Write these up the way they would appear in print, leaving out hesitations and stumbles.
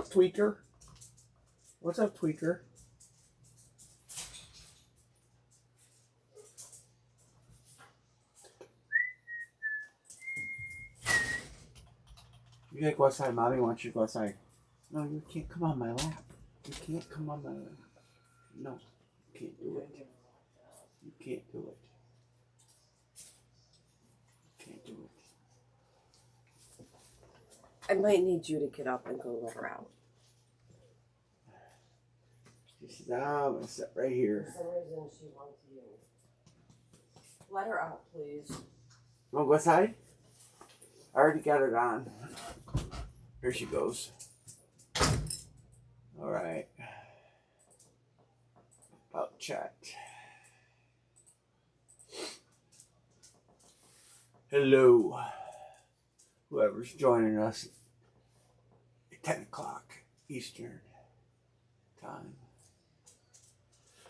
Tweaker? What's up, Tweaker? You gotta go outside. Mommy wants you to go outside. No, you can't come on my lap. You can't come on my lap. No, you can't do it. You can't do it. You can't do it. I might need you to get up and go let her out. She says, I'm going to sit right here. For some reason, she wants you. Let her out, please. You want to go outside? I already got it on. Here she goes. All right. About chat. Hello. Whoever's joining us at 10 o'clock Eastern time.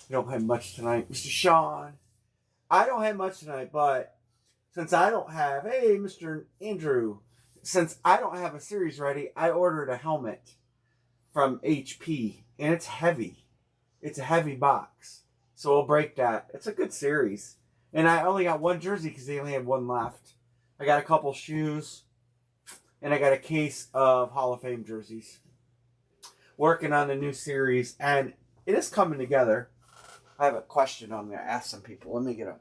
We don't have much tonight. Mr. Sean. I don't have much tonight, but since I don't have, hey, Mr. Andrew, since I don't have a series ready, I ordered a helmet from HP, and it's heavy. It's a heavy box, so we'll break that. It's a good series, and I only got one jersey because they only had one left. I got a couple shoes, and I got a case of Hall of Fame jerseys. Working on the new series, and it is coming together. I have a question I'm going to ask some people. Let me get a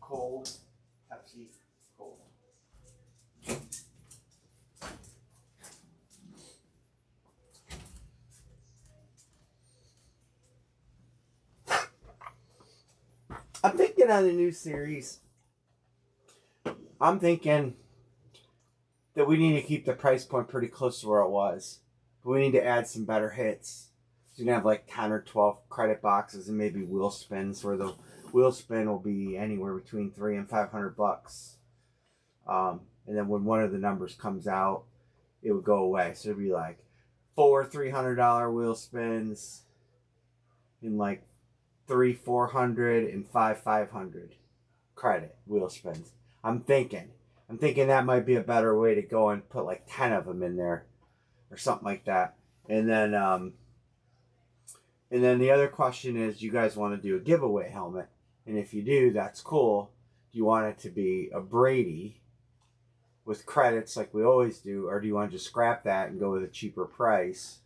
cold Pepsi. Cold. I'm thinking on the new series, I'm thinking that we need to keep the price point pretty close to where it was. But we need to add some better hits. So you're going to have like 10 or 12 credit boxes and maybe wheel spins, where the wheel spin will be anywhere between $300 and $500. And then when one of the numbers comes out, it would go away. So it'd be like 4 $300 wheel spins and like 3 $400 and 5 $500 credit wheel spins. I'm thinking that might be a better way to go and put like 10 of them in there or something like that. And then the other question is, do you guys want to do a giveaway helmet? And if you do, that's cool. Do you want it to be a Brady with credits like we always do, or do you want to just scrap that and go with a cheaper price?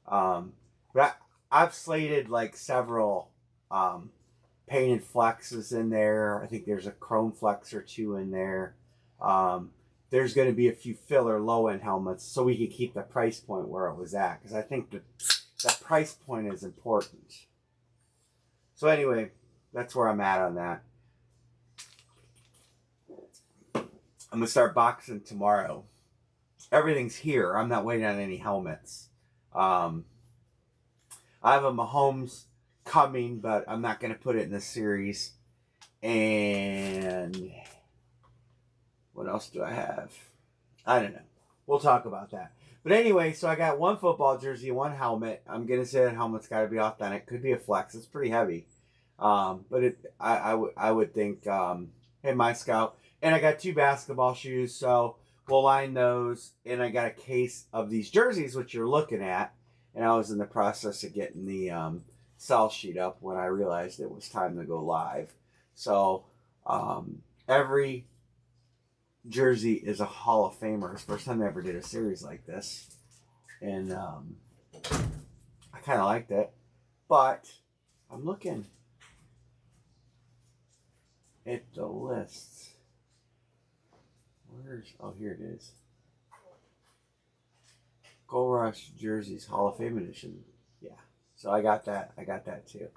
But I've slated like several painted flexes in there. I think there's a chrome flex or two in there. There's going to be a few filler low-end helmets so we can keep the price point where it was at, because I think that price point is important. So anyway, that's where I'm at on that. I'm going to start boxing tomorrow. Everything's here. I'm not waiting on any helmets. I have a Mahomes coming, but I'm not going to put it in the series. And what else do I have? I don't know. We'll talk about that. But anyway, so I got one football jersey, one helmet. I'm going to say that helmet's got to be authentic. Could be a flex. It's pretty heavy. But I would think, hey, my scout. And I got 2 basketball shoes, so we'll line those. And I got a case of these jerseys, which you're looking at. And I was in the process of getting the sell sheet up when I realized it was time to go live. So every jersey is a Hall of Famer. It's the first time I ever did a series like this. And I kind of liked it. But I'm looking at the list. Oh, here it is. Gold Rush Jerseys Hall of Fame edition. Yeah. So I got that. I got that too.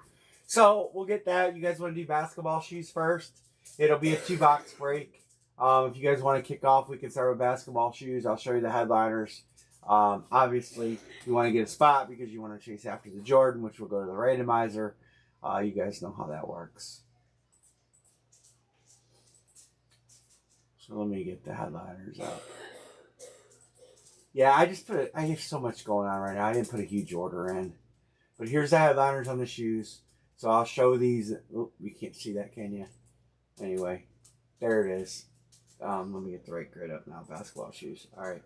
So we'll get that. You guys want to do basketball shoes first? It'll be a 2-box break. If you guys want to kick off, we can start with basketball shoes. I'll show you the headliners. Obviously, you want to get a spot because you want to chase after the Jordan, which will go to the randomizer. You guys know how that works. So let me get the headliners up. Yeah, I have so much going on right now. I didn't put a huge order in. But here's the headliners on the shoes. So I'll show these. Oh, you can't see that, can you? Anyway, there it is. Let me get the right grid up now. Basketball shoes. All right.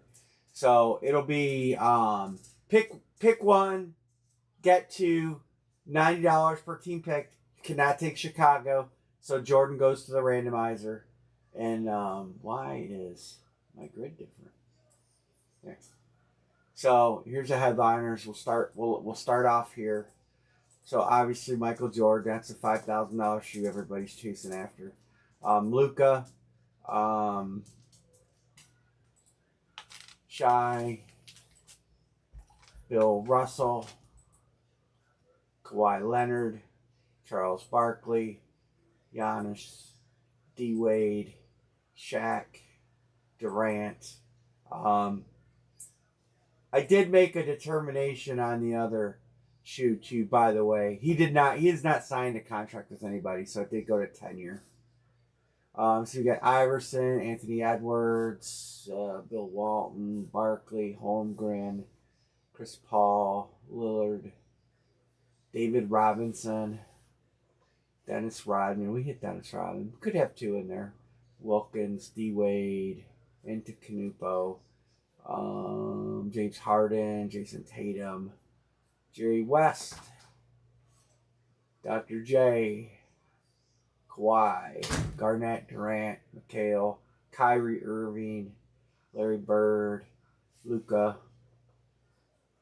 So it'll be pick one, get two, $90 per team picked. Cannot take Chicago, so Jordan goes to the randomizer. And why is my grid different? There. So here's the headliners. We'll start off here. So obviously Michael Jordan, that's a $5,000 shoe everybody's chasing after. Luka, Shai, Bill Russell, Kawhi Leonard, Charles Barkley, Giannis, D Wade, Shaq, Durant. I did make a determination on the other shoe too, by the way. He has not signed a contract with anybody, so it did go to tenure. So you got Iverson, Anthony Edwards, Bill Walton, Barkley, Holmgren, Chris Paul, Lillard, David Robinson, Dennis Rodman. We hit Dennis Rodman. Could have two in there. Wilkins, D Wade, Antetokounmpo, James Harden, Jason Tatum, Jerry West, Dr. J, Kawhi, Garnett, Durant, McHale, Kyrie Irving, Larry Bird, Luka,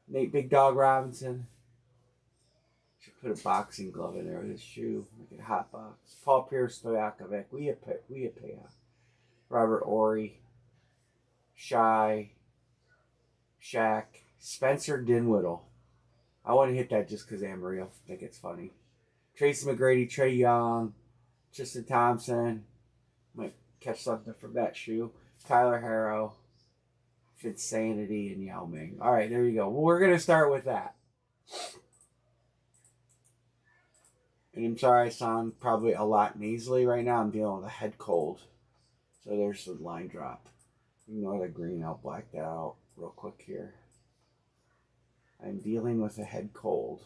Nate Big Dog Robinson. Should put a boxing glove in there with his shoe. Make it a hot box. Paul Pierce, Stojakovic, we have Robert Ory, Shai, Shaq, Spencer Dinwiddie. I want to hit that just because Amarillo. I think it's funny. Tracy McGrady, Trey Young, Tristan Thompson. Might catch something from that shoe. Tyler Harrow, Fitsanity, and Yao Ming. All right, there you go. Well, we're going to start with that. And I'm sorry I sound probably a lot nasally right now. I'm dealing with a head cold. So there's the line drop. Ignore the green. I'll black that out real quick here. I'm dealing with a head cold.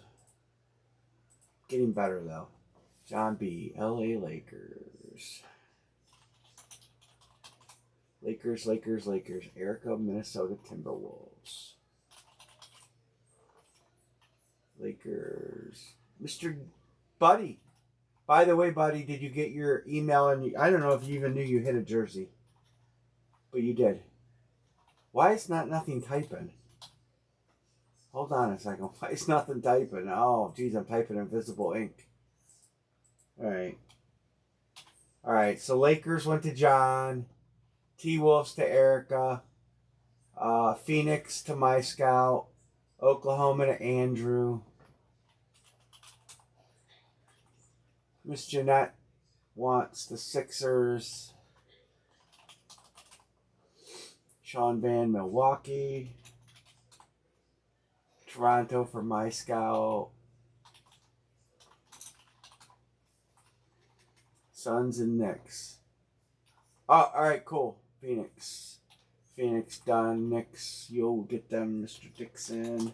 Getting better though. John B. LA Lakers. Lakers. Erica, Minnesota Timberwolves. Lakers. Mr. Buddy. By the way, buddy, did you get your email? And I don't know if you even knew you hit a jersey. But you did. Why is nothing typing? Hold on a second. Why is nothing typing? Oh, geez, I'm typing invisible ink. Alright. Alright, so Lakers went to John. T-Wolves to Erica. Phoenix to My Scout. Oklahoma to Andrew. Miss Jeanette wants the Sixers. Sean Van, Milwaukee. Toronto for My Scout. Suns and Knicks. Oh, alright, cool. Phoenix done. Knicks, you'll get them, Mr. Dixon.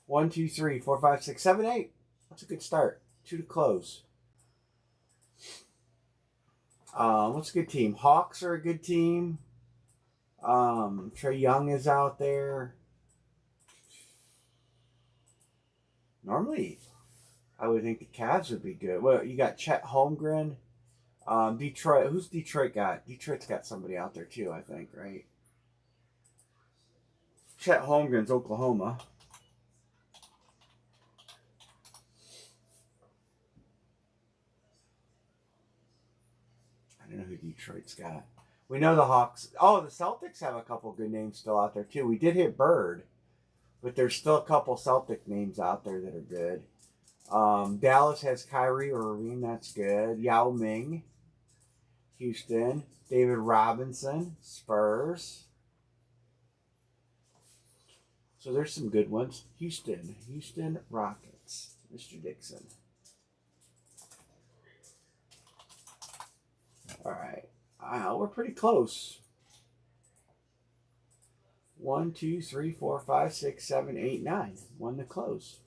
1, 2, 3, 4, 5, 6, 7, 8. That's a good start. 2 to close. What's a good team? Hawks are a good team. Trey Young is out there. Normally, I would think the Cavs would be good. Well, you got Chet Holmgren. Detroit. Who's Detroit got? Detroit's got somebody out there too, I think, right? Chet Holmgren's Oklahoma. I don't know who Detroit's got. We know the Hawks. Oh, the Celtics have a couple good names still out there too. We did hit Bird, but there's still a couple Celtic names out there that are good. Dallas has Kyrie Irving. That's good. Yao Ming, Houston. David Robinson, Spurs. So there's some good ones. Houston Rockets. Mr. Dixon. All right. We're pretty close. 1, 2, 3, 4, 5, 6, 7, 8, 9. 1 to close.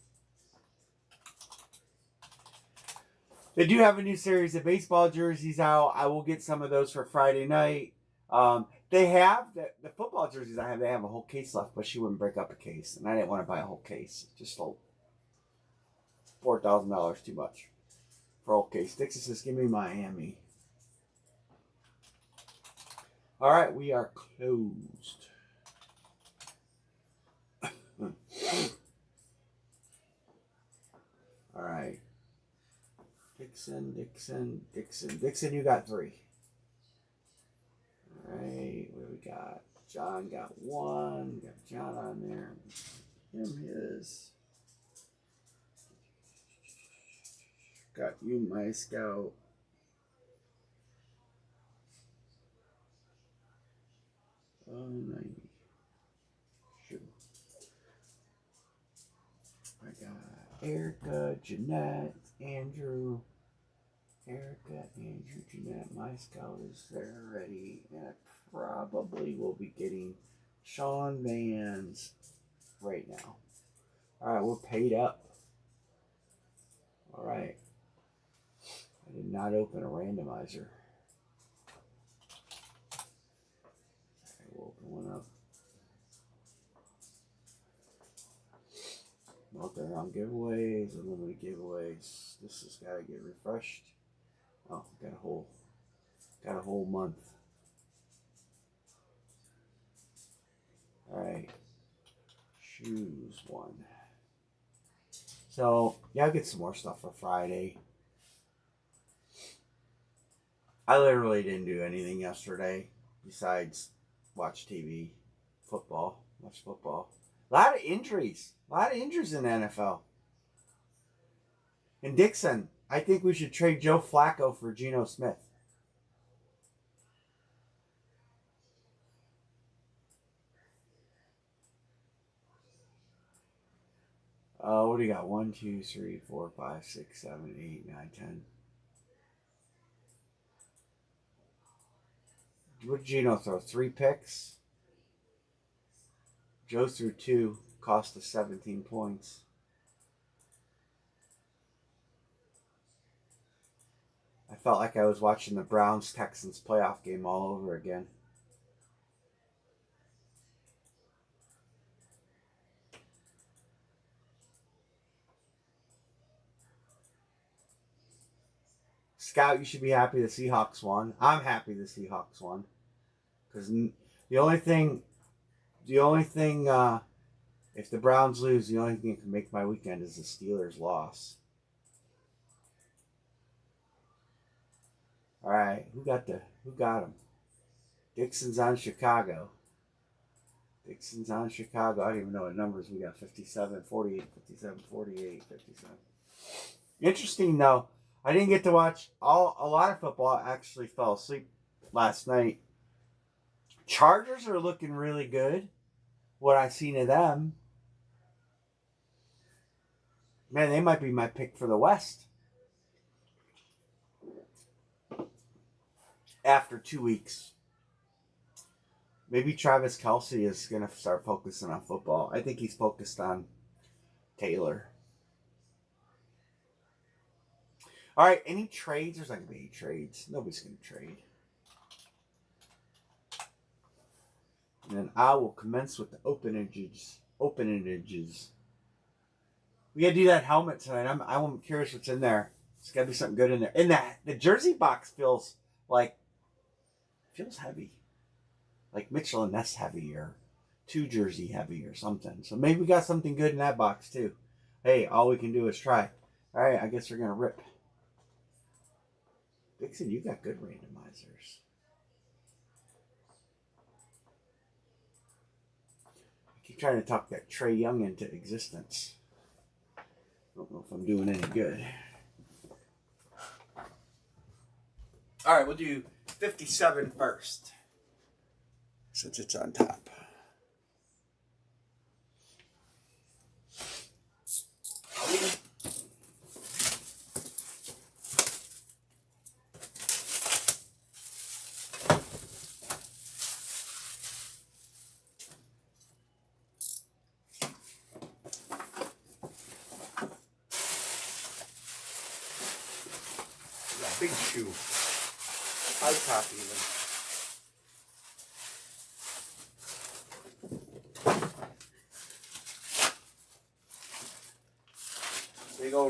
They do have a new series of baseball jerseys out. I will get some of those for Friday night. They have the football jerseys I have. They have a whole case left, but she wouldn't break up a case, and I didn't want to buy a whole case. Just sold $4,000 too much for a whole case. Dixie says, "Give me Miami." All right, we are closed. All right, Dixon. Dixon, you got 3. All right, what do we got? John got 1. We got John on there. Him his. Got you, my scout. Oh, 90. Shoot. I got Erica, Jeanette, Andrew. Erica, Andrew, Jeanette. My scout is there already. And I probably will be getting Sean Vans right now. All right, we're paid up. All right. I did not open a randomizer. I will open one up. Well, they're on giveaways, unlimited giveaways. This has got to get refreshed. Oh, got a whole month. All right, choose one. So yeah, I'll get some more stuff for Friday. I literally didn't do anything yesterday besides watch TV, watch football. A lot of injuries in the NFL. And Dixon, I think we should trade Joe Flacco for Geno Smith. What do you got? 1, 2, 3, 4, 5, 6, 7, 8, 9, 10. What did Geno throw? 3 picks? Joe threw 2, cost us 17 points. I felt like I was watching the Browns-Texans playoff game all over again. Scout, you should be happy the Seahawks won. I'm happy the Seahawks won. Because the only thing, if the Browns lose, the only thing that can make my weekend is the Steelers' loss. All right, who got him? Dixon's on Chicago. I don't even know what numbers we got. 57, 48, 57, 48, 57. Interesting though. I didn't get to watch a lot of football. I actually fell asleep last night. Chargers are looking really good. What I've seen of them. Man, they might be my pick for the West. After 2 weeks. Maybe Travis Kelce is going to start focusing on football. I think he's focused on Taylor. All right, any trades? There's not going to be any trades. Nobody's going to trade. And then I will commence with the openages. We got to do that helmet tonight. I'm curious what's in there. There's got to be something good in there. And the jersey box feels heavy. Like Mitchell and Ness heavy or 2 jersey heavy or something. So maybe we got something good in that box too. Hey, all we can do is try. All right, I guess we're going to rip. Dixon, you got good randomizers. I keep trying to talk that Trey Young into existence. I don't know if I'm doing any good. All right, we'll do 57 first. Since it's on top. Yeah, big shoe. High top even.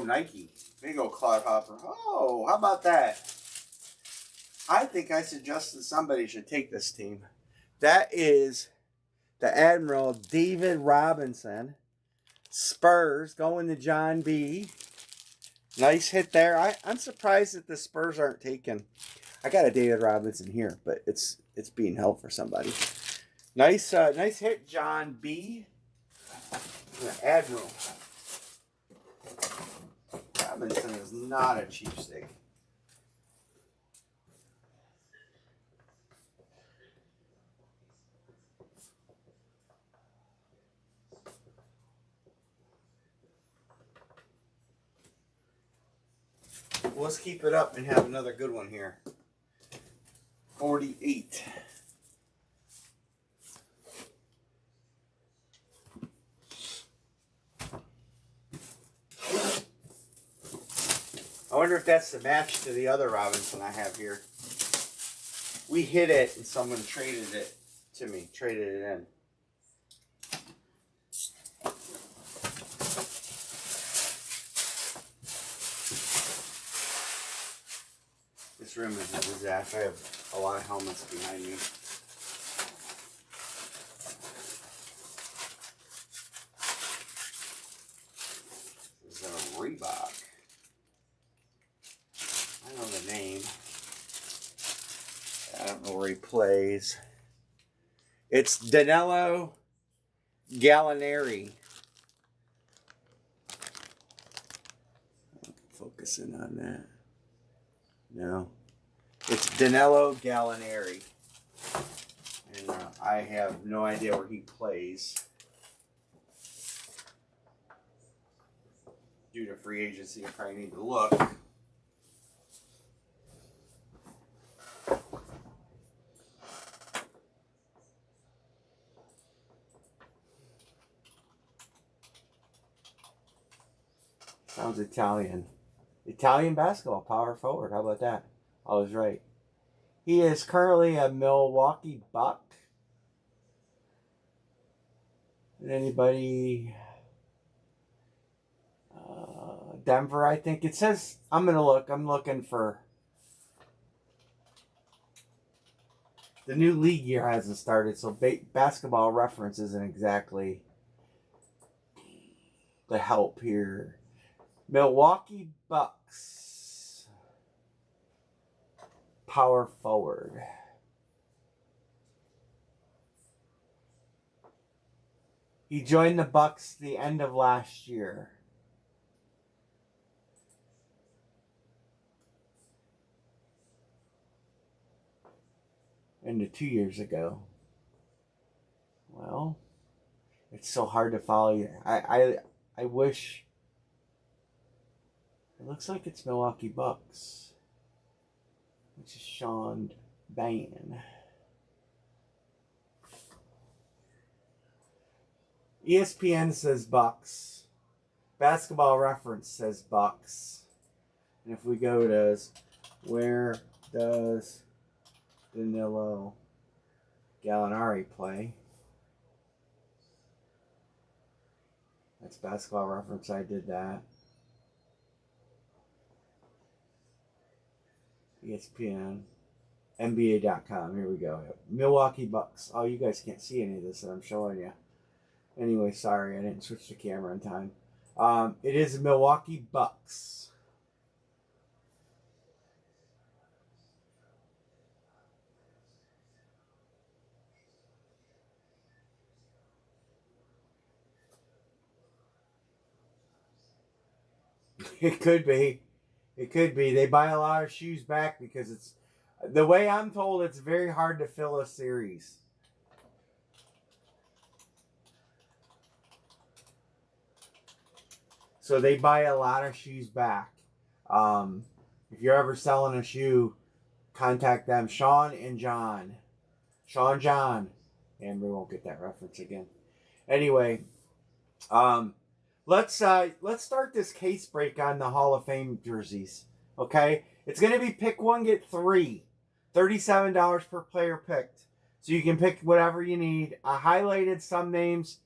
Nike. Big old Cloud Hopper. Oh, how about that? I think I suggested somebody should take this team. That is the Admiral David Robinson. Spurs going to John B. Nice hit there. I'm surprised that the Spurs aren't taken. I got a David Robinson here, but it's being held for somebody. Nice hit, John B. The Admiral. Robinson is not a cheapskate. Well, let's keep it up and have another good one here. 48. I wonder if that's the match to the other Robinson I have here. We hit it and someone traded it to me, traded it in. This room is a disaster. I have a lot of helmets behind me. This is a Reebok. I know the name. I don't know where he plays. It's Danilo Gallinari. Focusing on that. No. It's Danilo Gallinari. And I have no idea where he plays. Due to free agency, I probably need to look. Sounds Italian. Italian basketball power forward. How about that? I was right. He is currently a Milwaukee Buck. And anybody? Denver, I think. It says, I'm going to look. I'm looking for. The new league year hasn't started, so basketball reference isn't exactly the help here. Milwaukee Bucks. Power forward. He joined the Bucks the end of last year. Into 2 years ago. Well, it's so hard to follow you. I wish. It looks like it's Milwaukee Bucks, which is Sean Bain. ESPN says Bucks. Basketball Reference says Bucks. And if we go to where does Danilo Gallinari play? That's Basketball Reference. I did that. ESPN, NBA.com. Here we go. Milwaukee Bucks. Oh, you guys can't see any of this that I'm showing you. Anyway, sorry, I didn't switch the camera in time. It is the Milwaukee Bucks. It could be. It could be. They buy a lot of shoes back because it's, the way I'm told, it's very hard to fill a series. So they buy a lot of shoes back. If you're ever selling a shoe, contact them. Sean and John. Sean John. And we won't get that reference again. Anyway, let's start this case break on the Hall of Fame jerseys. Okay? It's going to be pick one, get three. $37 per player picked. So you can pick whatever you need. I highlighted some names.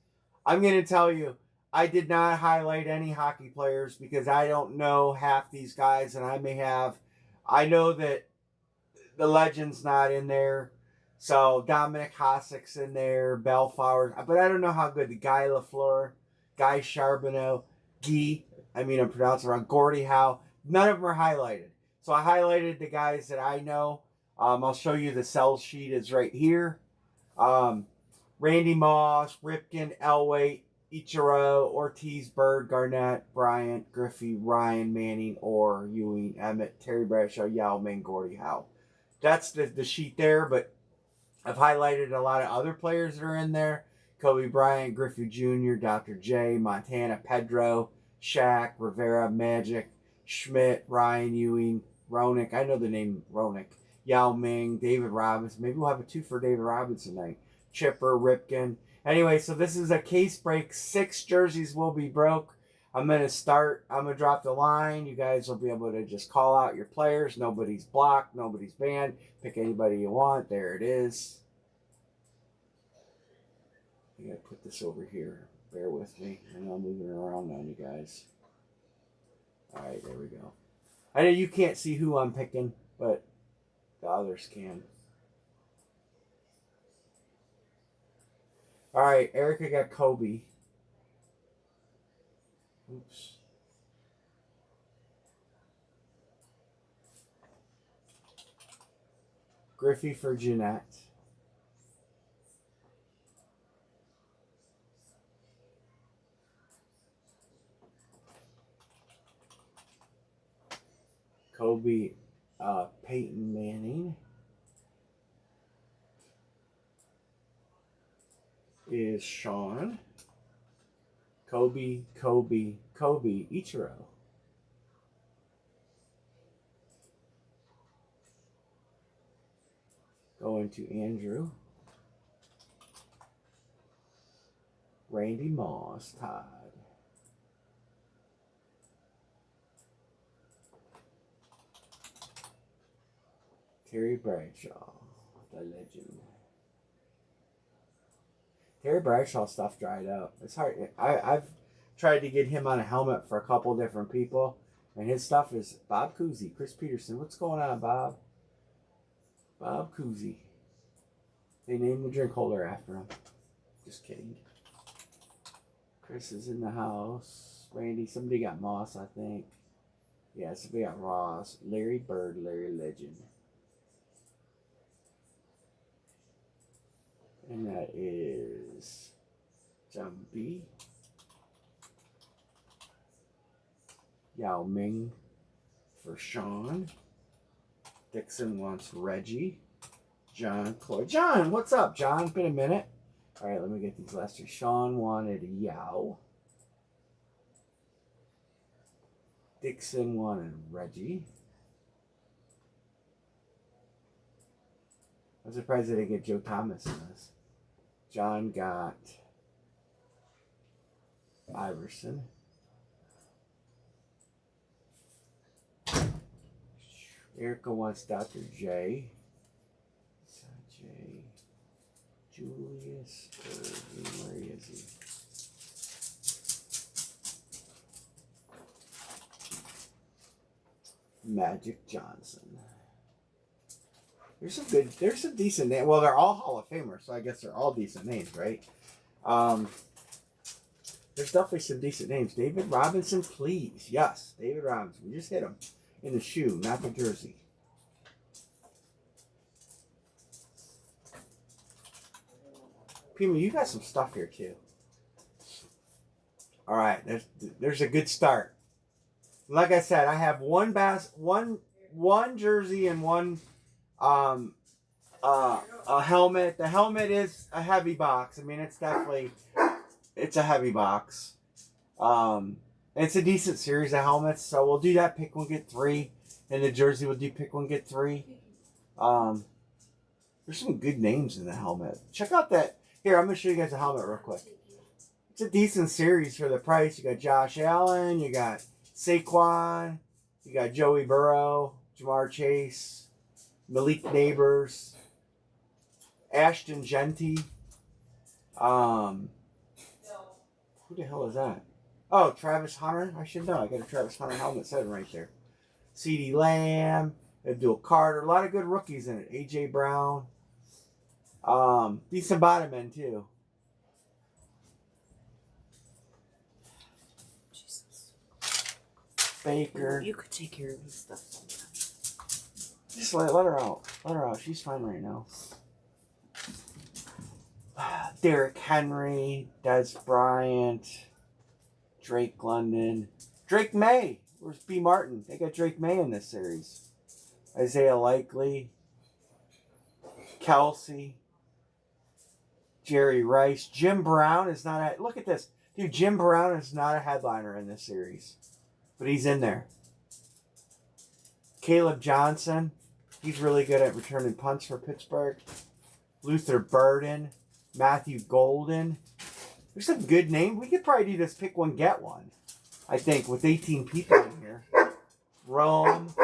I'm going to tell you, I did not highlight any hockey players because I don't know half these guys, and I may have. I know that the legend's not in there. So Dominic Hasek's in there, Bellflower, but I don't know how good the Guy Lafleur, Guy Charbonneau, I'm pronouncing it wrong, Gordie Howe. None of them are highlighted. So I highlighted the guys that I know. I'll show you the sell sheet is right here. Randy Moss, Ripken, Elway, Ichiro, Ortiz, Bird, Garnett, Bryant, Griffey, Ryan, Manning, Orr, Ewing, Emmett, Terry Bradshaw, Yao Ming, Gordie Howe. That's the sheet there, but I've highlighted a lot of other players that are in there. Kobe Bryant, Griffey Jr., Dr. J, Montana, Pedro, Shaq, Rivera, Magic, Schmidt, Ryan Ewing, Ronick. I know the name Ronick. Yao Ming, David Robinson. Maybe we'll have a 2 for David Robinson tonight. Chipper, Ripken. Anyway, so this is a case break. 6 jerseys will be broke. I'm going to drop the line. You guys will be able to just call out your players. Nobody's blocked. Nobody's banned. Pick anybody you want. There it is. I got to put this over here. Bear with me. And I'm moving around on you guys. All right, there we go. I know you can't see who I'm picking, but the others can. All right, Erica got Kobe. Oops. Griffey for Jeanette. Kobe, Peyton Manning is Sean. Kobe, Ichiro. Going to Andrew. Randy Moss, Todd. Terry Bradshaw, the legend. Terry Bradshaw stuff dried up. It's hard. I've tried to get him on a helmet for a couple different people, and his stuff is Bob Cousy, Chris Peterson. What's going on, Bob? Bob Cousy. They named the drink holder after him. Just kidding. Chris is in the house. Randy, somebody got Moss, I think. Yeah, somebody got Ross. Larry Bird, Larry Legend. And that is John B. Yao Ming for Sean. Dixon wants Reggie. John Cloyd. John, what's up, John? Been a minute. All right, let me get these last 2. Sean wanted Yao. Dixon wanted Reggie. I'm surprised they didn't get Joe Thomas in this. John got Iverson. Erica wants Dr. J. Julius Irving, where is he? Magic Johnson. There's some decent names. Well, they're all Hall of Famers, so I guess they're all decent names, right? There's definitely some decent names. David Robinson, please. Yes, David Robinson. We just hit him in the shoe, not the jersey. Pima, you got some stuff here too. All right, there's a good start. Like I said, I have one jersey and one a helmet. The helmet is a heavy box. I mean, it's a heavy box. It's a decent series of helmets, so we'll do that. Pick one, get 3, and the jersey we'll do pick one, get 3. There's some good names in the helmet. Check out that. Here, I'm gonna show you guys the helmet real quick. It's a decent series for the price. You got Josh Allen, you got Saquon, you got Joey Burrow, Jamar Chase, Malik Neighbors, Ashton Genty. Who Who the hell is that? Oh, Travis Hunter. I should know. I got a Travis Hunter helmet sitting right there. CeeDee Lamb, Abdul Carter. A lot of good rookies in it. AJ Brown. Decent bottom end too. Jesus. Baker. You could take care of this stuff sometimes. Just let her out. Let her out. She's fine right now. Derrick Henry, Des Bryant, Drake London, Drake May. Where's B. Martin? They got Drake May in this series. Isaiah Likely, Kelsey, Jerry Rice. Jim Brown is not a... Look at this. Dude, Jim Brown is not a headliner in this series. But he's in there. Caleb Johnson. He's really good at returning punts for Pittsburgh. Luther Burden. Matthew Golden. There's some good names. We could probably do this pick one, get one. I think, with 18 people in here. Rome.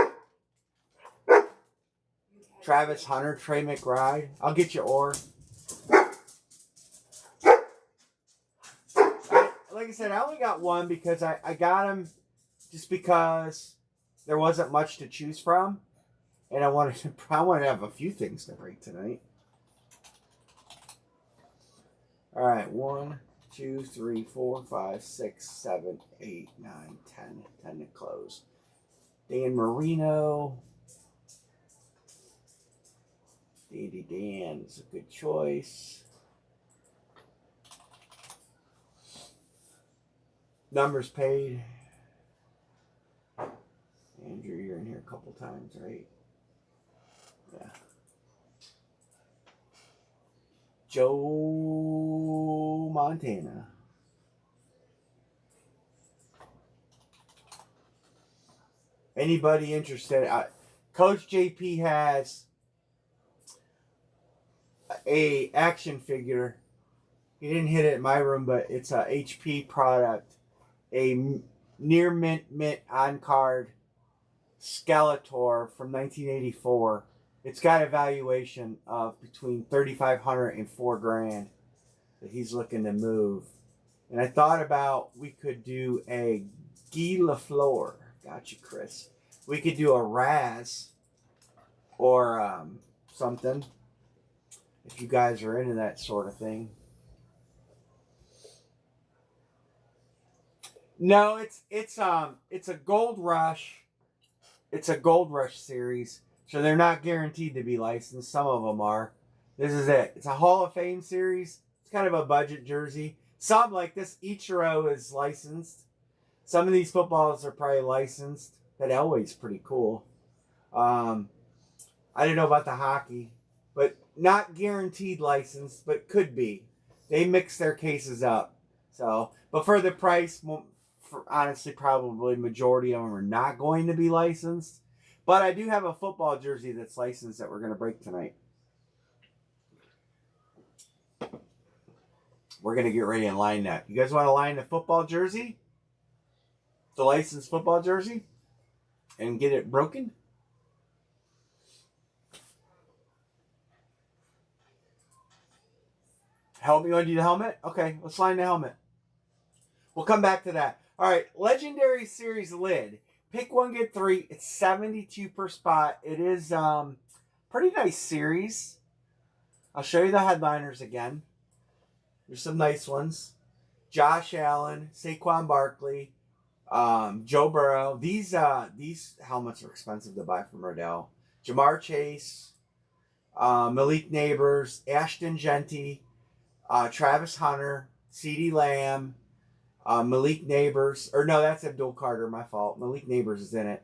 Travis Hunter. Trey McBride. I'll get you Orr. Like I said, I only got one because I got him just because there wasn't much to choose from. And I wanted to have a few things to break tonight. All right, 1, 2, 3, 4, 5, 6, 7, 8, 9, 10. 10 to close. Dan Marino. Dandy Dan is a good choice. Numbers paid. Andrew, you're in here a couple times, right? Yeah. Joe Montana. Anybody interested? Coach JP has a action figure. He didn't hit it in my room, but it's a HP product. A near mint on card Skeletor from 1984. It's got a valuation of between $3,500 and $4,000 that he's looking to move. And I thought about we could do a Guy Lafleur. Got you, Chris. We could do a Raz or something if you guys are into that sort of thing. No, it's a Gold Rush. It's a Gold Rush series, so they're not guaranteed to be licensed. Some of them are. This is it. It's a Hall of Fame series. It's kind of a budget jersey. Some like this Ichiro is licensed. Some of these footballs are probably licensed. That Elway's pretty cool. I don't know about the hockey, but not guaranteed licensed, but could be. They mix their cases up. So, but for the price, honestly, probably majority of them are not going to be licensed. But I do have a football jersey that's licensed that we're going to break tonight. We're going to get ready and line that. You guys want to line the football jersey? The licensed football jersey? And get it broken? Help me, you want to do the helmet? Okay, let's line the helmet. We'll come back to that. All right, Legendary Series lid. Pick one, get three. It's $72 per spot. It is pretty nice series. I'll show you the headliners again. There's some nice ones. Josh Allen, Saquon Barkley, Joe Burrow. These helmets are expensive to buy from Rodell. Jamar Chase, Malik Neighbors, Ashton Genty, Travis Hunter, CeeDee Lamb, Malik Neighbors, or no, that's Abdul Carter, my fault. Malik Neighbors is in it.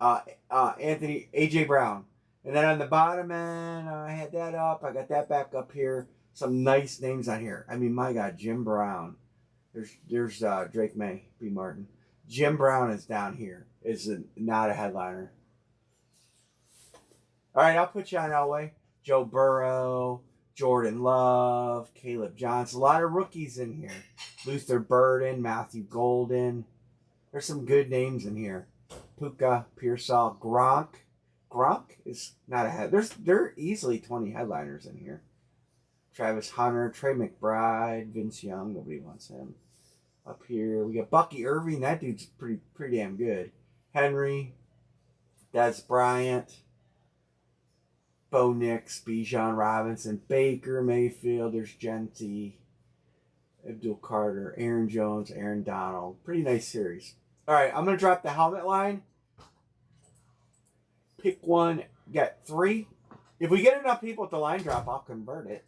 AJ Brown. And then on the bottom end, I had that up. I got that back up here. Some nice names on here. I mean, my God, Jim Brown. There's Drake May, B. Martin. Jim Brown is down here. Is not a headliner. All right, I'll put you on Elway. Joe Burrow, Jordan Love, Caleb Johnson. A lot of rookies in here. Luther Burden, Matthew Golden. There's some good names in here. Puka, Pearsall, Gronk. Gronk is not a head. There are easily 20 headliners in here. Travis Hunter, Trey McBride, Vince Young. Nobody wants him. Up here, we got Bucky Irving. That dude's pretty damn good. Henry, Des Bryant, Bo Nix, Bijan Robinson, Baker Mayfield. There's Genty, Abdul Carter, Aaron Jones, Aaron Donald. Pretty nice series. All right, I'm gonna drop the helmet line. Pick one, get 3. If we get enough people at the line drop, I'll convert it.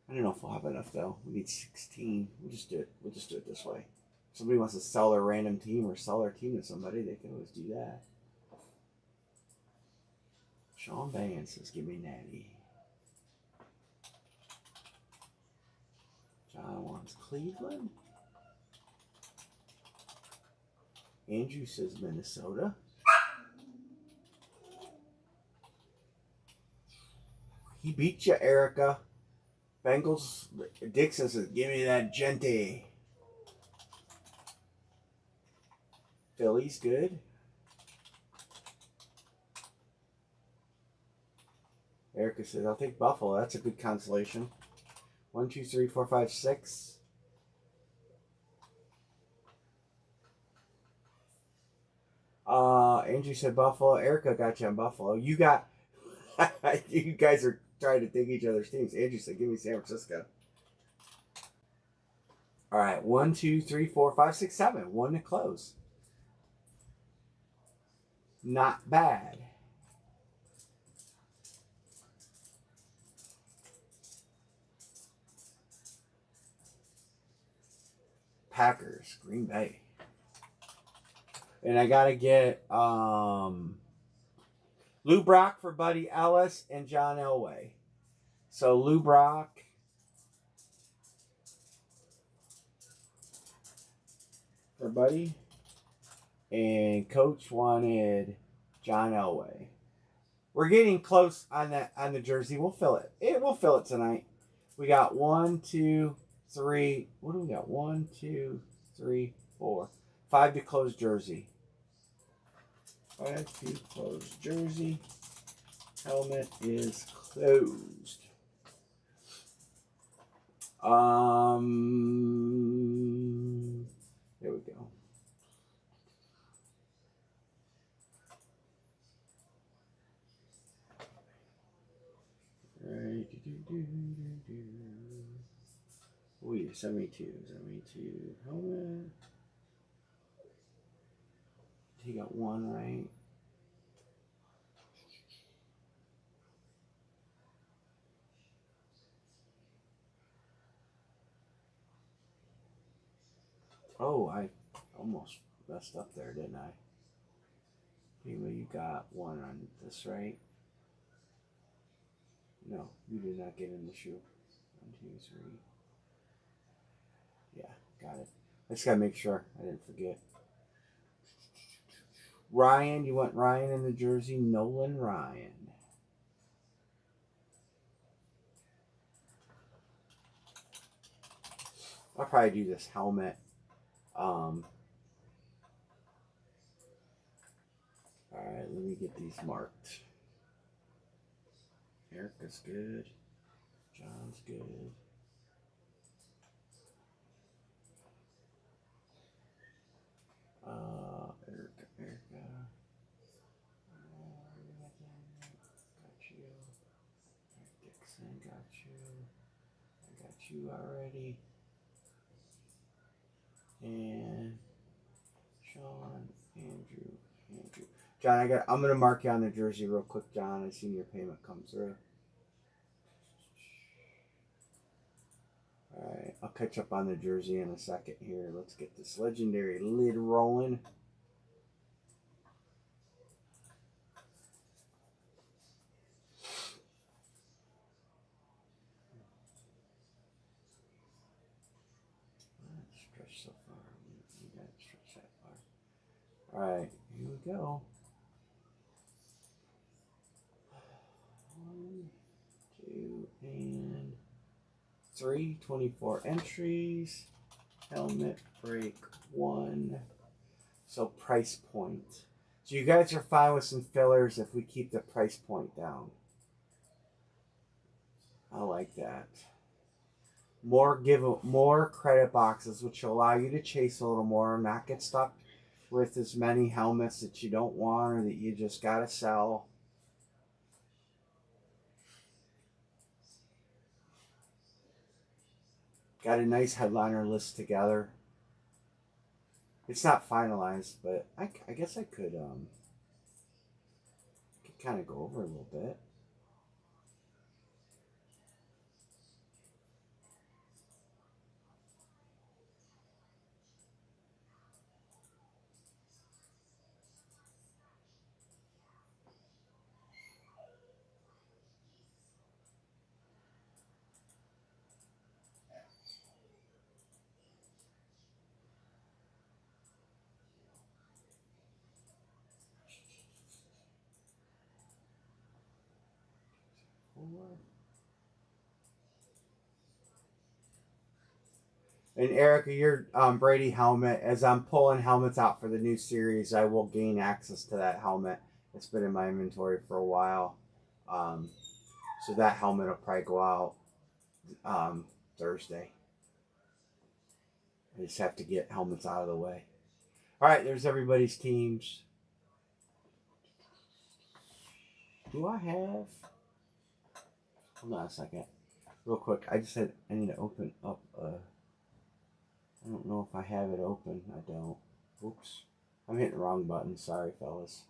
I don't know if we'll have enough though. We need 16. We'll just do it. We'll just do it this way. If somebody wants to sell their random team or sell their team to somebody, they can always do that. Sean Bain says, "Give me Natty." John wants Cleveland. Andrew says Minnesota. He beat you, Erica. Bengals. Dixon says, "Give me that Genty." Philly's good. Erica says, "I'll take Buffalo." That's a good consolation. 1, 2, 3, 4, 5, 6. Andrew said Buffalo. Erica got you on Buffalo. You got. You guys are trying to take each other's teams. Andrew said, "Give me San Francisco." All right, 1, 2, 3, 4, 5, 6, 7. 1 to close. Not bad. Packers, Green Bay. And I gotta get Lou Brock for Buddy Ellis and John Elway. So Lou Brock for Buddy, and Coach wanted John Elway. We're getting close on the jersey. We'll fill it. We'll fill it tonight. We got 1, 2, 3. What do we got? 1, 2, 3, 4, 5 to close jersey. 5 to close jersey. Helmet is closed. There we go. Right. Oh yeah, 72. Helmet. He got 1 right. Oh, I almost messed up there, didn't I? Anyway, you got 1 on this, right? No, you did not get in the shoe. 1, 2, 3. Yeah, got it. I just gotta make sure I didn't forget. Ryan, you want Ryan in the jersey? Nolan Ryan. I'll probably do this helmet. Alright, let me get these marked. Erica's good. John's good. Erica. Got you. Dixon, got you. I got you already. And Sean, Andrew. John, I'm gonna mark you on the jersey real quick, John. I seen your payment come through. Alright, I'll catch up on the jersey in a second here. Let's get this legendary lid rolling. Stretch so far. You gotta stretch that far. Alright, here we go. 1, 2, and 3. 24 entries. Helmet break 1. So price point. So you guys are fine with some fillers if we keep the price point down. I like that. more credit boxes, which will allow you to chase a little more and not get stuck with as many helmets that you don't want or that you just gotta sell. Got a nice headliner list together. It's not finalized, but I guess I could kind of go over a little bit. And Erica, your Brady helmet, as I'm pulling helmets out for the new series, I will gain access to that helmet. It's been in my inventory for a while. So that helmet will probably go out Thursday. I just have to get helmets out of the way. All right, there's everybody's teams. Do I have? Hold on a second. Real quick, I just said I need to open up. I don't know if I have it open. I don't. Oops. I'm hitting the wrong button. Sorry, fellas.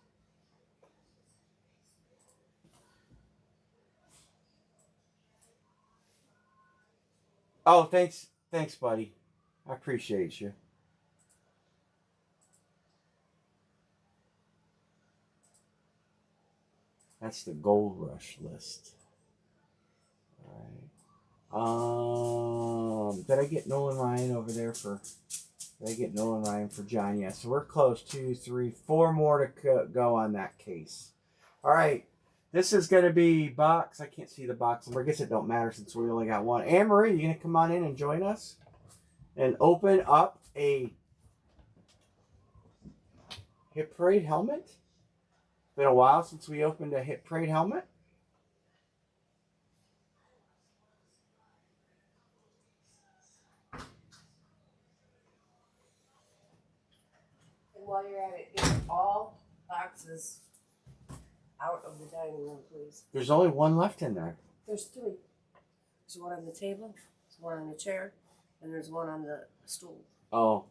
Oh, thanks. Thanks, buddy. I appreciate you. That's the Gold Rush list. All right. Did I get Nolan Ryan over there for? Did I get Nolan Ryan for John? Yeah. So we're close. 2, 3, 4 more to go on that case. All right. This is going to be box. I can't see the box number. I guess it don't matter since we only got one. Anne Marie, you going to come on in and join us? And open up a Hit Parade helmet? Been a while since we opened a Hit Parade helmet. And while you're at it, get all boxes out of the dining room, please. There's only one left in there. There's 3. There's one on the table, there's one on the chair, and there's one on the stool. Oh,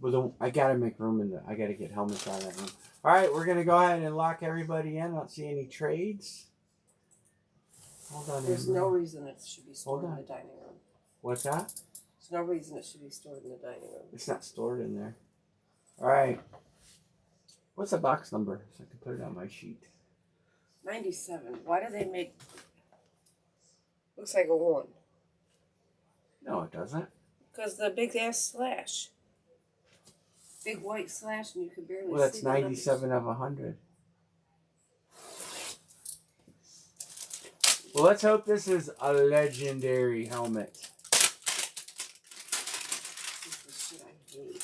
well, I gotta make room in the. I gotta get helmets out of that room. All right, we're gonna go ahead and lock everybody in. I don't see any trades. Hold on. There's no reason it should be stored in Hold the on. dining room. What's that? There's no reason it should be stored in the dining room. It's not stored in there. All right. What's the box number so I can put it on my sheet? 97. Why do they make? Looks like a 1. No, it doesn't. Because the big ass slash. Big white slash, and you can barely Well, that's see the numbers. 97 of 100. Well, let's hope this is a legendary helmet. This is shit I hate.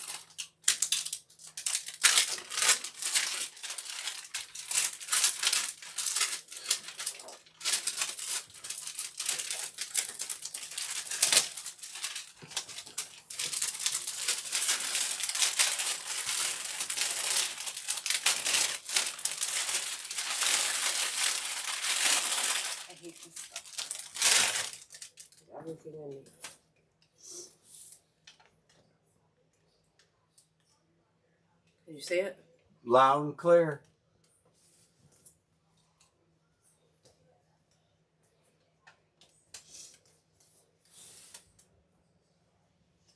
I hate this stuff. There's everything in it. Can you see it? Loud and clear.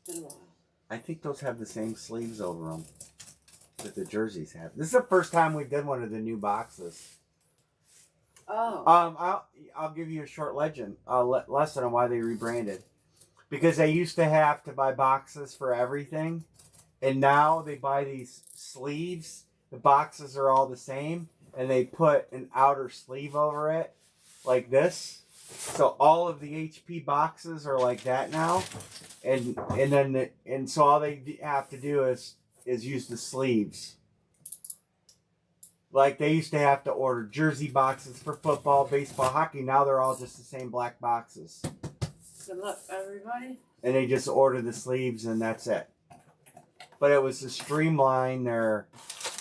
It's been a while. I think those have the same sleeves over them that the jerseys have. This is the first time we did one of the new boxes. Oh. I'll give you a short lesson on why they rebranded. Because they used to have to buy boxes for everything, and now they buy these sleeves. The boxes are all the same, and they put an outer sleeve over it, like this. So all of the HP boxes are like that now, and so all they have to do is use the sleeves. Like they used to have to order jersey boxes for football, baseball, hockey. Now they're all just the same black boxes. So look, everybody. And they just order the sleeves and that's it. But it was to streamline their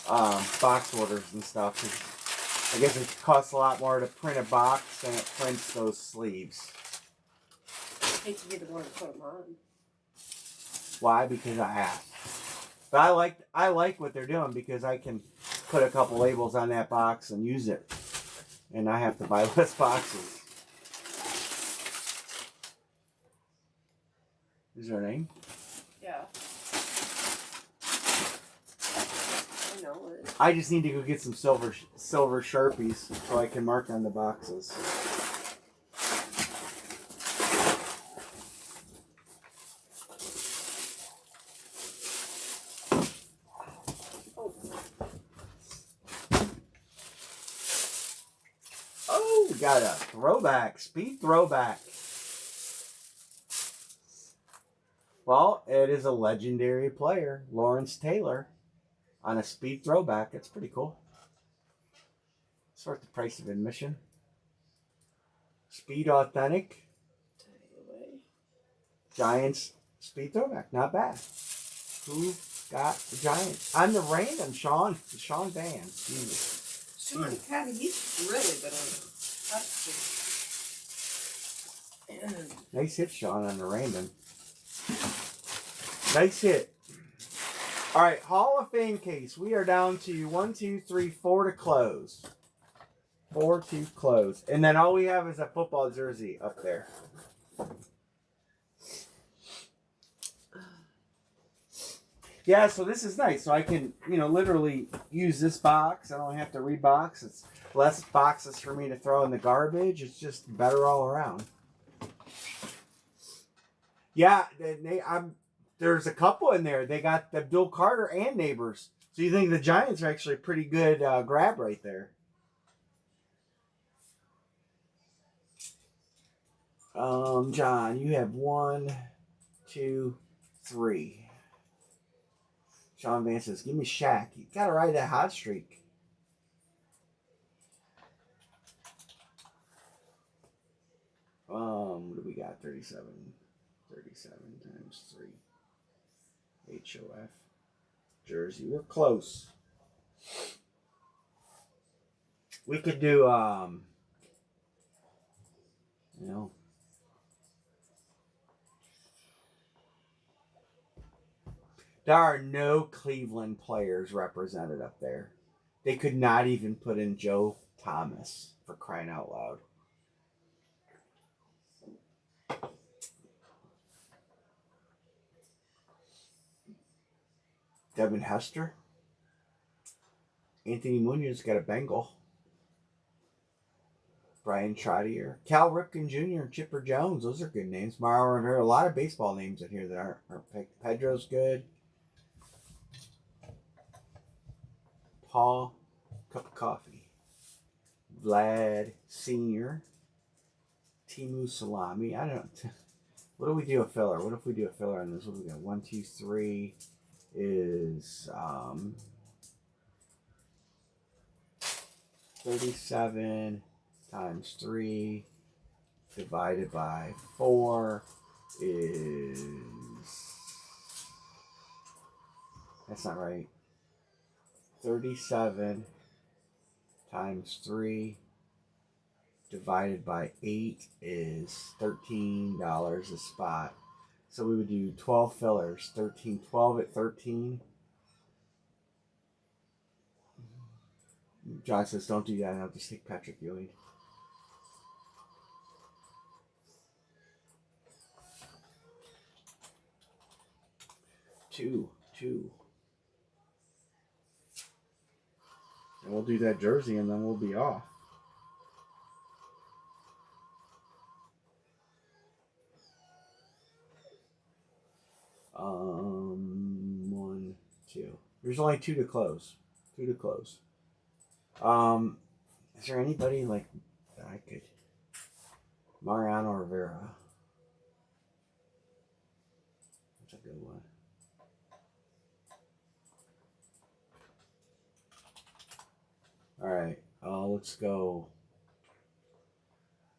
box orders and stuff. I guess it costs a lot more to print a box than it prints those sleeves. I hate to be the one to put them on. Why? Because I asked. But I like what they're doing because I can put a couple labels on that box and use it. And I have to buy less boxes. Is there a name? Yeah. I know it. I just need to go get some silver Sharpies so I can mark on the boxes. Oh, we got a throwback, speed throwback. Well, it is a legendary player, Lawrence Taylor, on a speed throwback. That's pretty cool. It's worth the price of admission. Speed authentic. Giants speed throwback. Not bad. Who got the Giants? On the random, Sean. Sean Van. Sean, Patty, he's really good on it. Nice hit, Sean, on the random. Nice hit. All right, Hall of Fame case. We are down to 1, 2, 3, 4 to close. 4 to close. And then all we have is a football jersey up there. Yeah, so this is nice. So I can, literally use this box. I don't have to rebox. It's less boxes for me to throw in the garbage. It's just better all around. Yeah, there's a couple in there. They got Abdul Carter and Neighbors. So you think the Giants are actually a pretty good grab right there. John, you have 1, 2, 3. Sean Van says, give me Shaq. You got to ride that hot streak. What do we got? 37. 37 times 3. HOF. Jersey. We're close. We could do, there are no Cleveland players represented up there. They could not even put in Joe Thomas, for crying out loud. Devin Hester. Anthony Munoz got a Bengal. Brian Trottier. Cal Ripken Jr. Chipper Jones. Those are good names. Mario Rivera. A lot of baseball names in here that aren't picked. Pedro's good. Paul. Cup of coffee. Vlad Sr. Timu Salami. I don't know. What do we do a filler? What if we do a filler on this? What do we got? 1, 2, 3 is 37 times 3 divided by 4 is, that's not right. 37 times 3 divided by 8 is $13 a spot. So we would do 12 fillers. 12 at 13. John says, don't do that. I'll just take Patrick Ewing. Two. And we'll do that jersey and then we'll be off. One, two. There's only 2 to close. 2 to close. Is there anybody like that I could? Mariano Rivera. That's a good one. All right. Let's go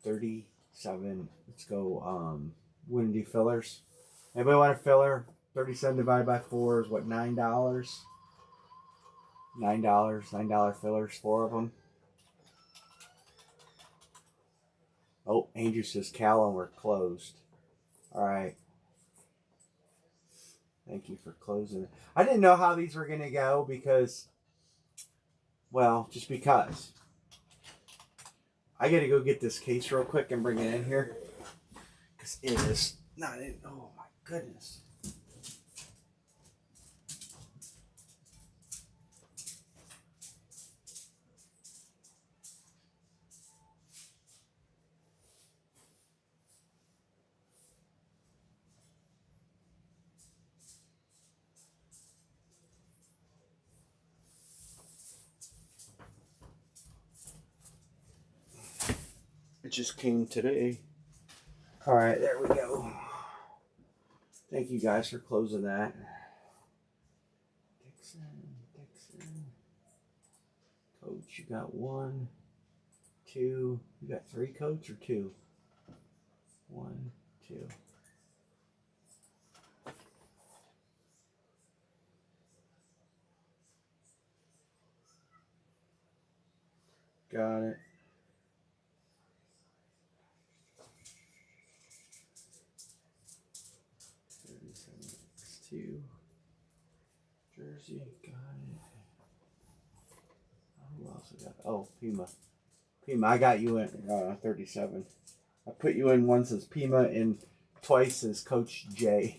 37. Let's go wouldn't do fillers. Anybody want a filler? 37 divided by 4 is what, $9? $9 fillers, 4 of them. Oh, Andrew says Cal and we're closed. All right. Thank you for closing. I didn't know how these were going to go because, well, just because. I got to go get this case real quick and bring it in here. Because it is not in. Oh, my goodness. It just came today. All right, there we go. Thank you guys for closing that. Dixon. Coach, you got 1, 2. You got 3, Coach, or 2? 1, 2. Got it. X2. Jersey, got it. Who else I got? Oh, Pima. I got you in 37. I put you in once as Pima and twice as Coach J.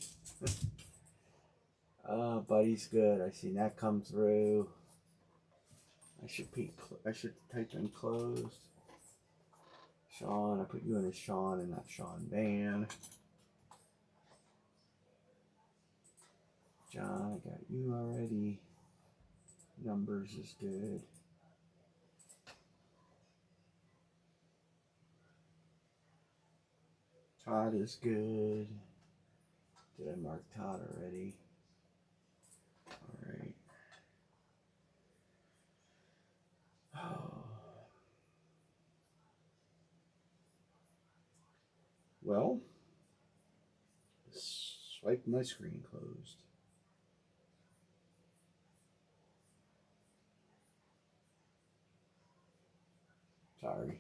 Buddy's good. I seen that come through. I should type in closed. Sean, I put you in as Sean and not Sean Van. John, I got you already. Numbers is good. Todd is good. Did I mark Todd already? All right. Oh. Well, swipe my screen closed. Sorry.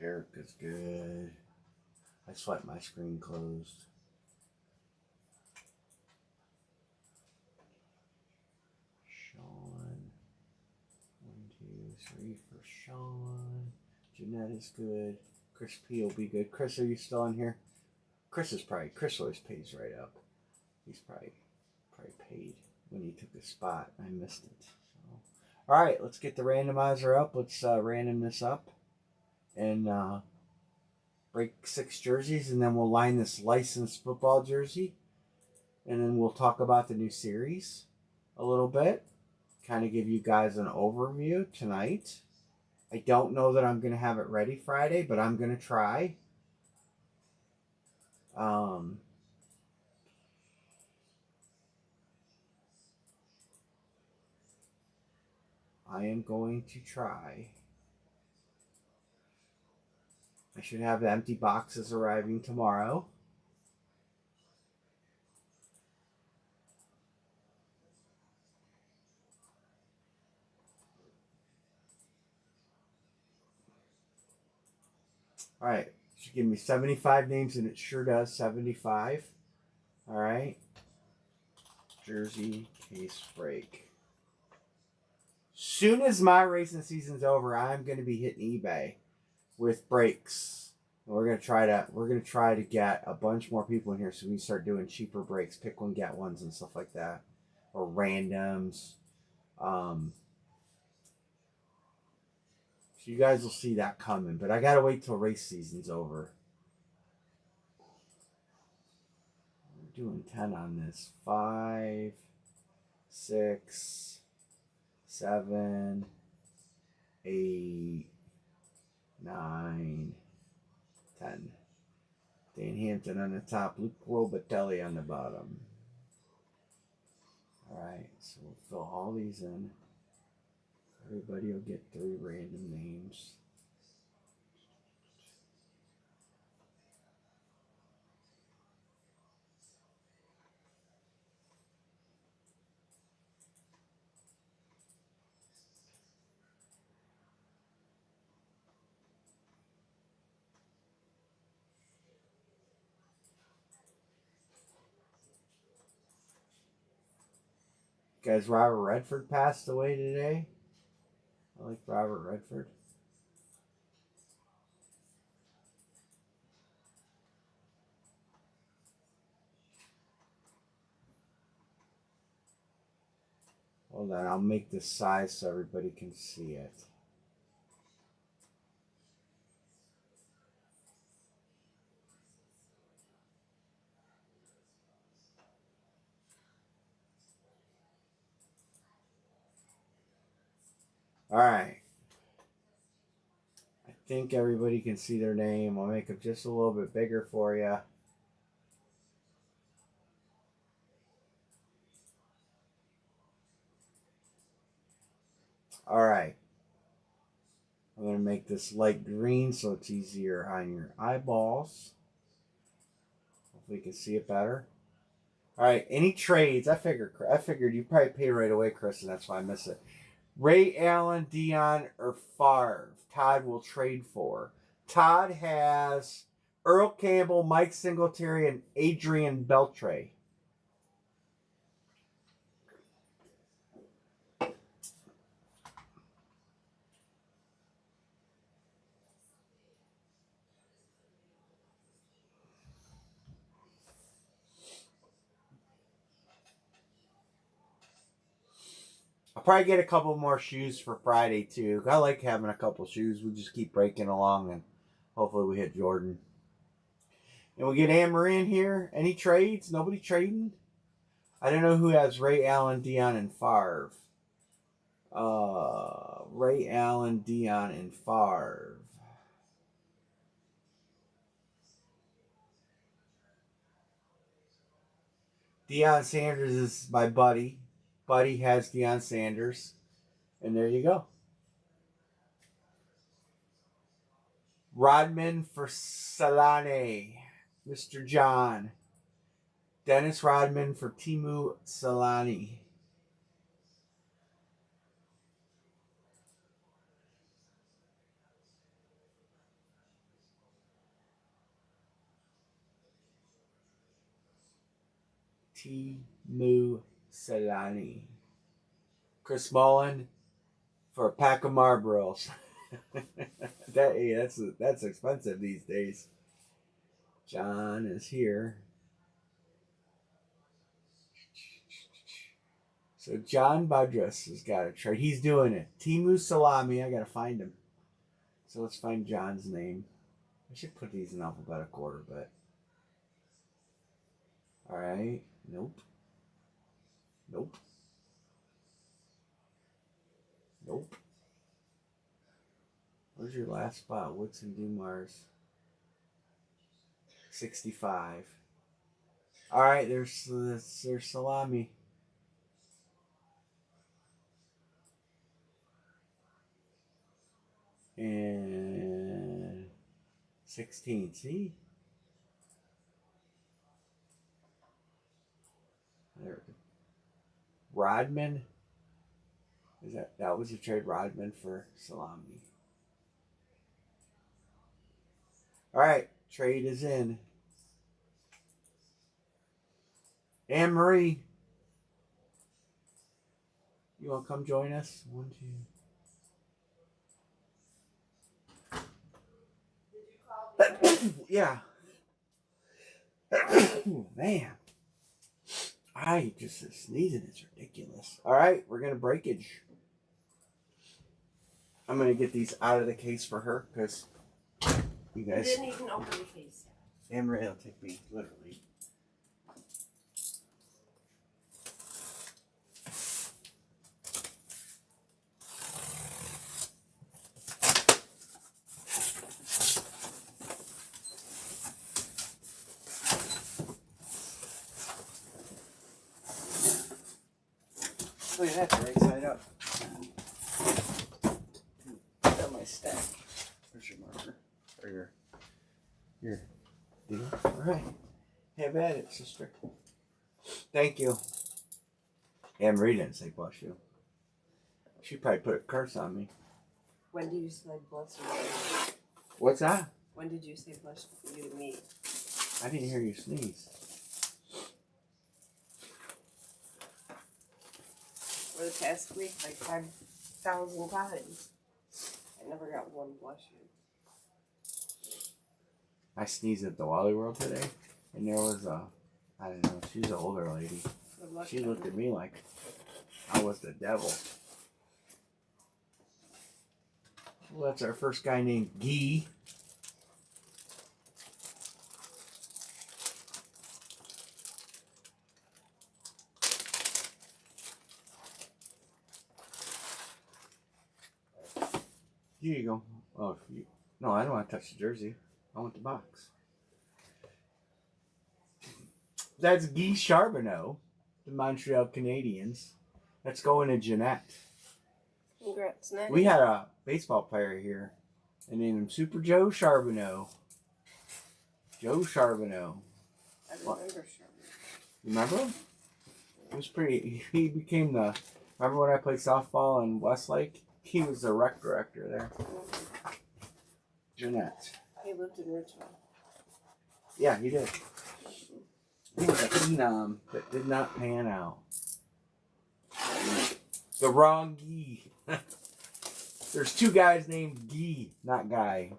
Erica's good. I swiped my screen closed. Sean. 1, 2, 3 for Sean. Jeanette is good. Chris P will be good. Chris, are you still in here? Chris always pays right up. He's probably paid when he took his spot. I missed it. So. All right, let's get the randomizer up. Let's random this up and break 6 jerseys, and then we'll line this licensed football jersey, and then we'll talk about the new series a little bit. Kind of give you guys an overview tonight. I don't know that I'm going to have it ready Friday, but I'm going to try. I am going to try. I should have the empty boxes arriving tomorrow. All right. It should give me 75 names, and it sure does. 75. All right. Jersey case break. Soon as my racing season's over, I'm going to be hitting eBay with breaks. And we're gonna try to get a bunch more people in here so we can start doing cheaper breaks, pick one, get ones, and stuff like that, or randoms. So you guys will see that coming, but I gotta wait till race season's over. We're doing 10 on this. 5, 6, 7, 8, 9, 10. Dan Hampton on the top, Luke Robatelli on the bottom. All right, so we'll fill all these in. Everybody will get 3 random names. Guys, Robert Redford passed away today. I like Robert Redford. Hold on, I'll make this size so everybody can see it. Alright. I think everybody can see their name. I'll make it just a little bit bigger for you. Alright. I'm going to make this light green so it's easier on your eyeballs. Hopefully you can see it better. Alright, any trades? I figured you probably pay right away, Chris, and that's why I miss it. Ray Allen, Dion, or Favre, Todd will trade for. Todd has Earl Campbell, Mike Singletary, and Adrian Beltre. I'll probably get a couple more shoes for Friday, too. I like having a couple shoes. We just keep breaking along, and hopefully we hit Jordan. And we get Anne-Marie in here. Any trades? Nobody trading? I don't know who has Ray Allen, Dion, and Favre. Ray Allen, Dion, and Favre. Deion Sanders is my buddy. Buddy has Deion Sanders. And there you go. Rodman for Salane. Mr. John. Dennis Rodman for Timu Solani. Timu Solani. Chris Mullen for a pack of Marlboros. That's expensive these days. John is here. So John Budrus has got a trade. He's doing it. Timu Salami. I gotta find him. So let's find John's name. I should put these in alphabetical order, but all right. Nope. Nope. Nope. Where's your last spot? Woodson Dumars. 65. All right. There's Salami. And 16. See? There. Rodman. That was a trade, Rodman for Salami. All right, trade is in. Anne-Marie, you want to come join us? 1, 2. Yeah. Man. I just sneezing is ridiculous. All right, we're going to breakage. I'm going to get these out of the case for her because you guys. You didn't even open the case. Anne-Marie will take me literally. Look at that, right side up. for your deal. All right. Have at it, sister. Thank you. Anne Marie didn't say bless you. She probably put a curse on me. When did you say bless you? What's that? When did you say bless you to me? I didn't hear you sneeze. For the past week, like 5,000 times. I never got one bless you. I sneezed at the Wally World today, and there was I don't know, she's an older lady. She looked at me like I was the devil. Well, that's our first guy named Guy. Here you go. Oh, no, I don't want to touch the jersey. I want the box. That's Guy Charbonneau, the Montreal Canadiens. That's going to Jeanette. Congrats, Nick. We had a baseball player here. They named him Super Joe Charbonneau. Joe Charbonneau. I remember Charbonneau. You remember him? He was pretty. He became the. Remember when I played softball in Westlake? He was the rec director there. Mm-hmm. Jeanette. He lived in Richmond. Yeah, he did. He was a phenom that did not pan out. The wrong Guy. There's two guys named Guy, not Guy,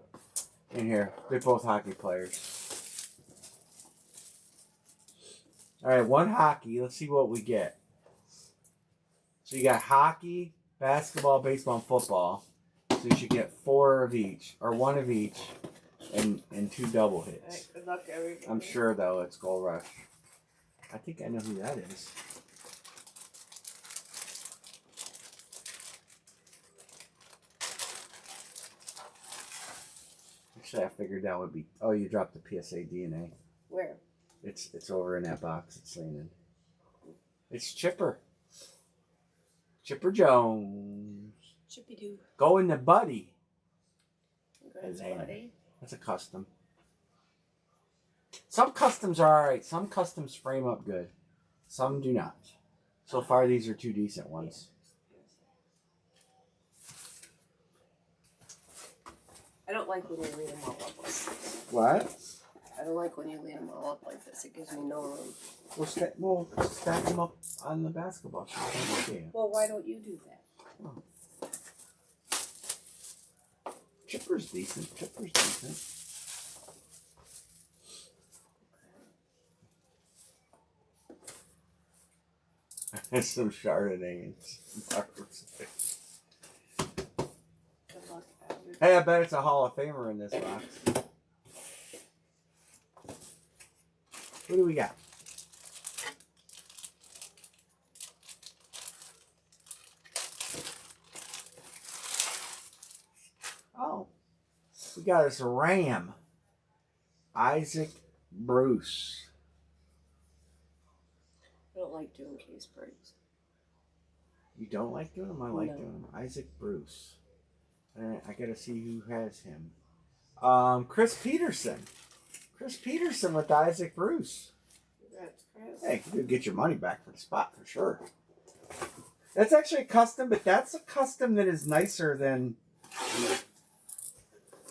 in here. They're both hockey players. All right, one hockey. Let's see what we get. So you got hockey, basketball, baseball, and football. So you should get 4 of each, or 1 of each, and 2 double hits. All right, good luck, everybody. I'm sure, though, it's Gold Rush. I think I know who that is. Actually, I figured that would be... Oh, you dropped the PSA DNA. Where? It's over in that box it's laying in. It's Chipper. Chipper Jones. Chippy Doo. Going to Buddy. Congrats, buddy. That's a custom. Some customs are alright. Some customs frame up good. Some do not. So far, these are 2 decent ones. I don't like when you lean them all up like this. What? I don't like when you lean them all up like this. It gives me no room. We'll stack them up on the basketball sheet. Well, why don't you do that? Oh. Chipper's decent. Chipper's decent. Some Chardonnay and some Good luck, everybody. Hey, I bet it's a Hall of Famer in this box. What do we got? Oh, we got us a Ram. Isaac Bruce. I don't like doing case breaks. You don't like doing them? I like No. doing them. Isaac Bruce. I gotta see who has him. Chris Peterson. Chris Peterson with Isaac Bruce. Congrats, Chris. Hey, you could get your money back for the spot for sure. That's actually a custom, but that's a custom that is nicer than.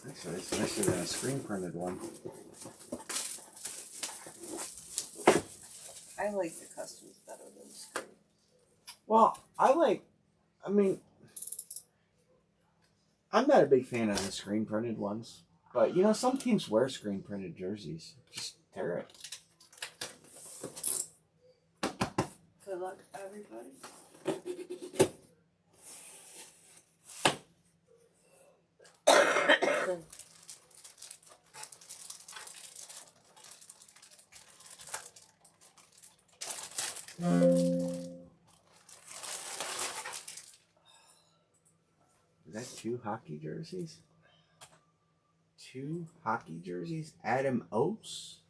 Actually, it's nicer than a screen printed one. I like the customs better than the screen. Well, I'm not a big fan of the screen printed ones. But, you know, some teams wear screen printed jerseys. Just tear it. Good luck, everybody. Is that 2 hockey jerseys? 2 hockey jerseys. Adam Oates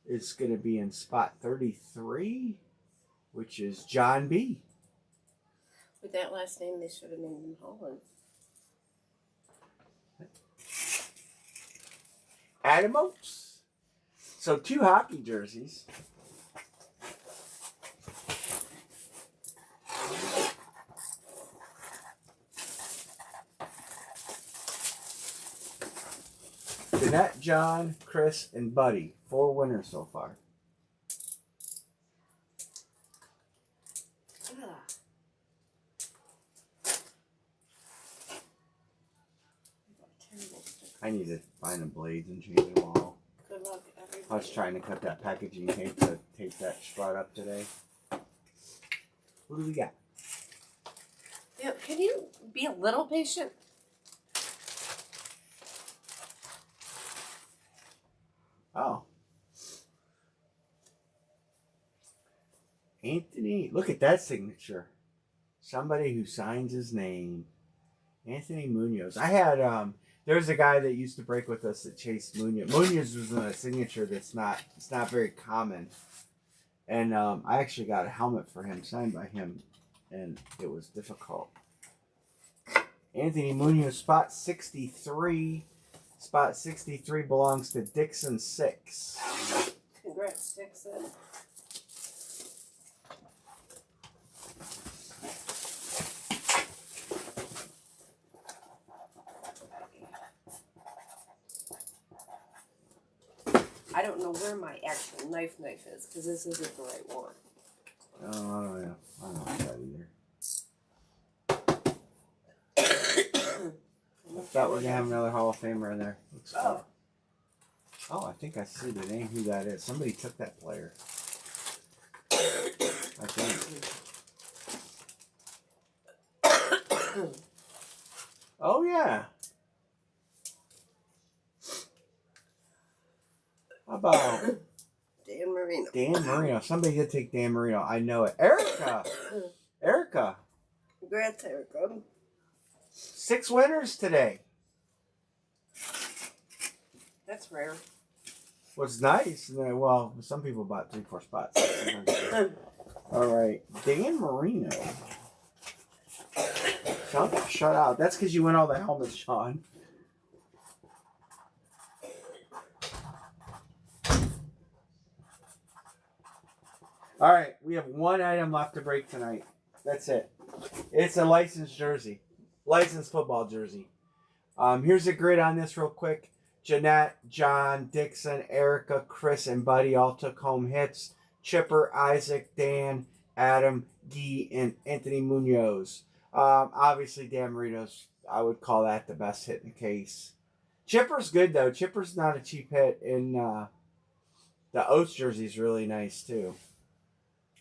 is going to be in spot 33, which is John B. With that last name, they should have named him Holland. Adam Oates. So 2 hockey jerseys. Jeanette, John, Chris, and Buddy. 4 winners so far. I need to find the blades and change them all. Good luck, everybody. I was trying to cut that packaging tape to tape that strut up today. What do we got? Yeah, can you be a little patient? Oh. Anthony, look at that signature. Somebody who signs his name. Anthony Munoz. I had, there's a guy that used to break with us that chased Munoz. Munoz was a signature it's not very common. And I actually got a helmet for him, signed by him, and it was difficult. Anthony Munoz, spot 63. Spot 63 belongs to Dixon 6. Congrats, Dixon. I don't know where my actual knife is, because this isn't the right one. Oh, yeah. I don't know that either. I thought we were going to have another Hall of Famer in there. Looks cool. Oh, I think I see the name who that is. Somebody took that player. I think. Oh, yeah. How about Dan Marino. Dan Marino? Somebody did take Dan Marino. I know it. Erica. Erica. Congrats, Erica. 6 winners today. That's rare. What's nice, well, some people bought 3-4 spots. All right, Dan Marino. Shut out. That's because you win all the helmets, Sean. All right, we have 1 item left to break tonight. That's it. It's a licensed jersey. Licensed football jersey. Here's a grid on this real quick. Jeanette, John, Dixon, Erica, Chris, and Buddy all took home hits. Chipper, Isaac, Dan, Adam, Guy, and Anthony Munoz. Obviously, Dan Marino's, I would call that the best hit in the case. Chipper's good, though. Chipper's not a cheap hit. And the Oates jersey is really nice, too.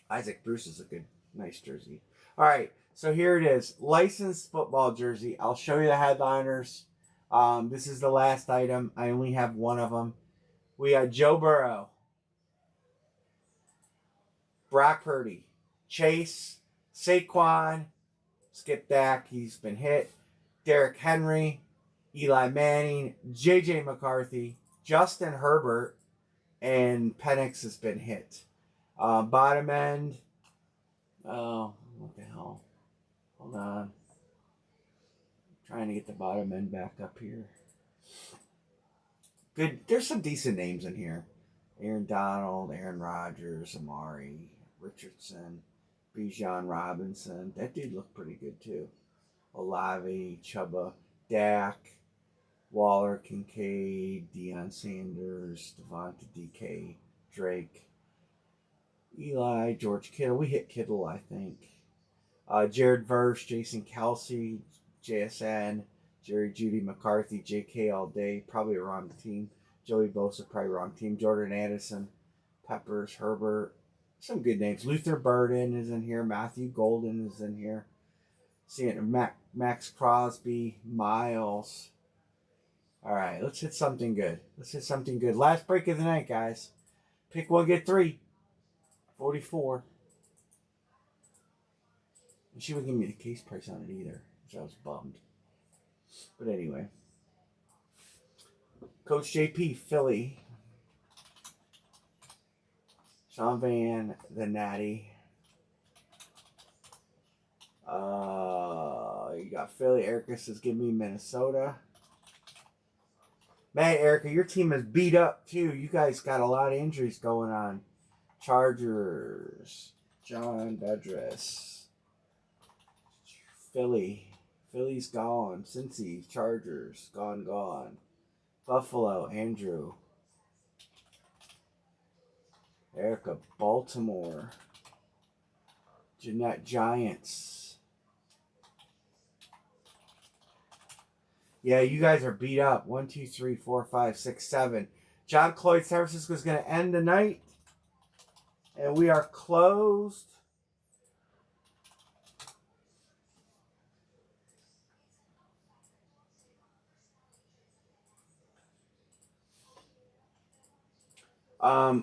Isaac Bruce is a good, nice jersey. All right, so here it is. Licensed football jersey. I'll show you the headliners. This is the last item. I only have 1 of them. We got Joe Burrow, Brock Purdy, Chase, Saquon, Skip Dak, he's been hit, Derrick Henry, Eli Manning, J.J. McCarthy, Justin Herbert, and Penix has been hit. Bottom end, oh, what the hell? Hold on. Trying to get the bottom end back up here. Good. There's some decent names in here. Aaron Donald, Aaron Rodgers, Amari, Richardson, Bijan Robinson. That dude looked pretty good too. Olave, Chuba, Dak, Waller, Kincaid, Deion Sanders, Devonta DK, Drake, Eli, George Kittle. We hit Kittle, I think. Jared Verse, Jason Kelsey, JSN, Jerry Judy McCarthy, JK all day, probably a wrong team. Joey Bosa, probably wrong team. Jordan Addison, Peppers, Herbert, some good names. Luther Burden is in here. Matthew Golden is in here. Seeing Max Crosby, Miles. All right, let's hit something good. Last break of the night, guys. Pick 1, get 3. 44. And she wouldn't give me the case price on it either, which I was bummed. But anyway. Coach JP, Philly. Sean Van, the Natty. You got Philly. Erica says, give me Minnesota. Man, Erica, your team is beat up too. You guys got a lot of injuries going on. Chargers. John Bedress. Philly. Philly's gone. Cincy. Chargers. Gone. Buffalo. Andrew. Erica. Baltimore. Jeanette. Giants. Yeah, you guys are beat up. 1, 2, 3, 4, 5, 6, 7. John Cloyd, San Francisco is going to end the night. And we are closed.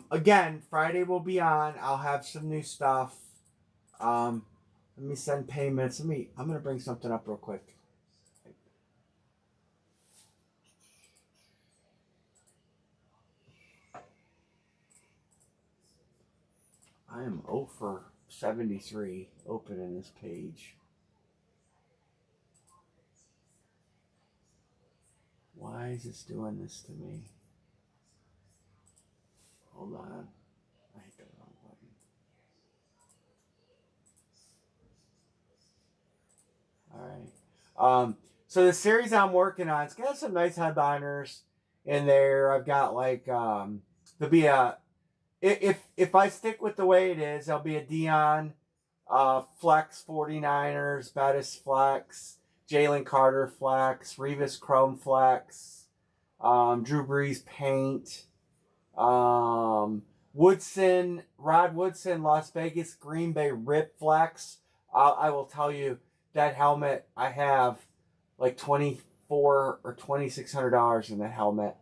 Again, Friday will be on. I'll have some new stuff. Let me send payments. I'm going to bring something up real quick. I am 0 for 73 opening this page. Why is this doing this to me? Hold on. I hit the wrong button. Alright. So the series I'm working on, it's got some nice headliners in there. I've got like there'll be a if I stick with the way it is, there'll be a Dion Flex 49ers, Bettis Flex, Jalen Carter Flex, Revis Chrome Flex, Drew Brees Paint, Rod Woodson, Las Vegas, Green Bay Rip Flex. I will tell you that helmet, I have like $2,400 or $2,600 in that helmet.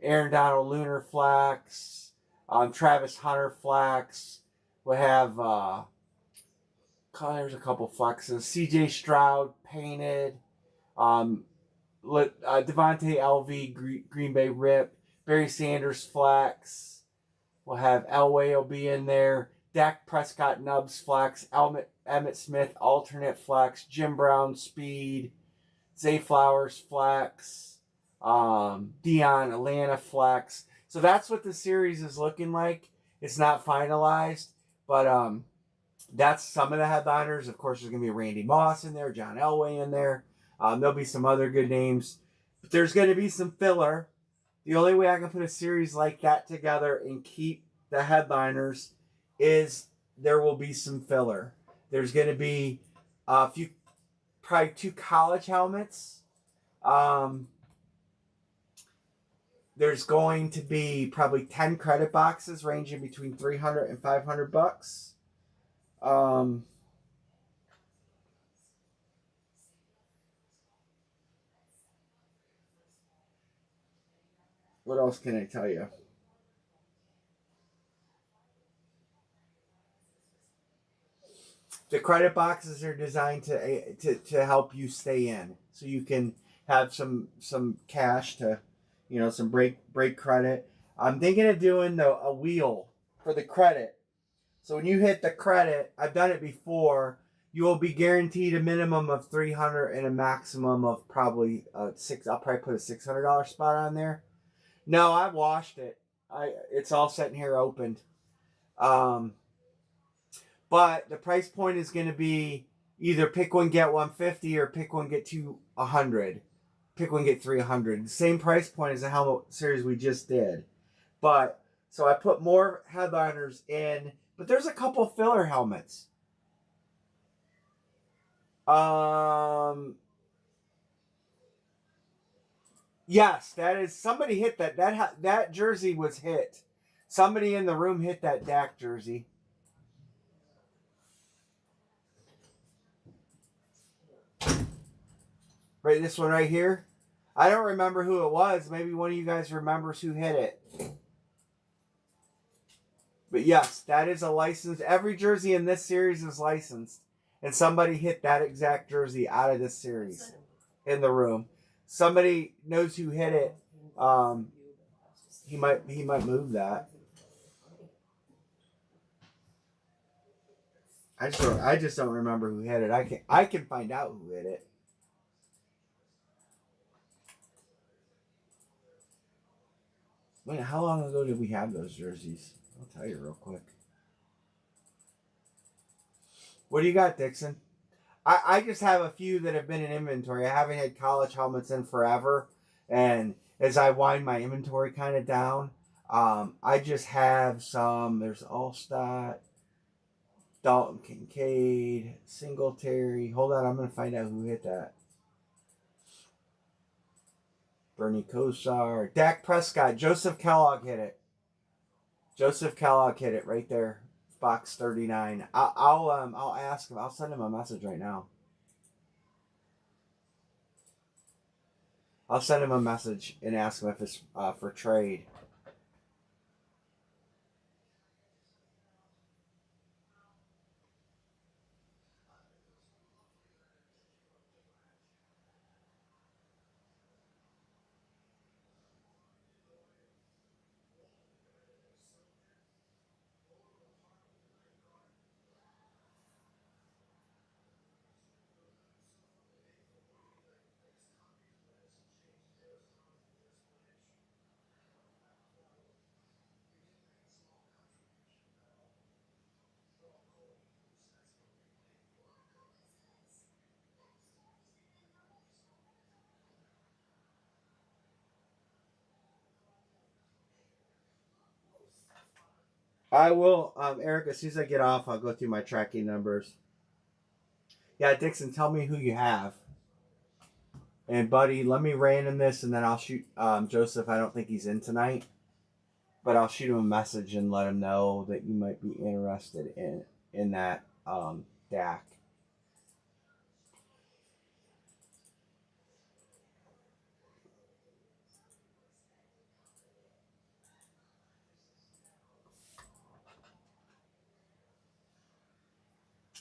Aaron Donald Lunar Flex. Travis Hunter Flex. We have there's a couple flexes. CJ Stroud painted. Devontae LV Green Bay Rip. Barry Sanders Flex. We'll have Elway will be in there. Dak Prescott Nubs Flex. Emmett Smith Alternate Flex. Jim Brown Speed. Zay Flowers Flex. Dion Atlanta Flex. So that's what the series is looking like. It's not finalized, but that's some of the headliners. Of course, there's going to be Randy Moss in there, John Elway in there. There'll be some other good names. But there's going to be some filler. The only way I can put a series like that together and keep the headliners is there will be some filler. There's going to be probably 2 college helmets. There's going to be probably 10 credit boxes ranging between $300 and $500. What else can I tell you? The credit boxes are designed to help you stay in, so you can have some cash to, some break credit. I'm thinking of doing a wheel for the credit. So when you hit the credit, I've done it before. You will be guaranteed a minimum of $300 and a maximum of probably $600. I'll probably put a $600 spot on there. No, I washed it. It's all sitting here opened. But the price point is going to be either pick one get 150 or pick one get 200. Pick one get 300. The same price point as the helmet series we just did. But so I put more headliners in, but there's a couple filler helmets. Yes, that is, somebody hit that. That jersey was hit. Somebody in the room hit that Dak jersey. Right, this one right here. I don't remember who it was. Maybe one of you guys remembers who hit it. But yes, that is a license. Every jersey in this series is licensed. And somebody hit that exact jersey out of this series in the room. Somebody knows who hit it. He might move that. I just don't remember who hit it. I can find out who hit it. Wait, how long ago did we have those jerseys? I'll tell you real quick. What do you got, Dixon? I just have a few that have been in inventory. I haven't had college helmets in forever. And as I wind my inventory kind of down, I just have some. There's Allstott, Dalton Kincaid, Singletary. Hold on, I'm going to find out who hit that. Bernie Kosar, Dak Prescott, Joseph Kellogg hit it. Joseph Kellogg hit it right there. Box 39. I'll ask him. I'll send him a message right now. I'll send him a message and ask him if it's for trade. I will, Eric, as soon as I get off, I'll go through my tracking numbers. Yeah, Dixon, tell me who you have. And, buddy, let me random this, and then I'll shoot Joseph. I don't think he's in tonight. But I'll shoot him a message and let him know that you might be interested in that Dak.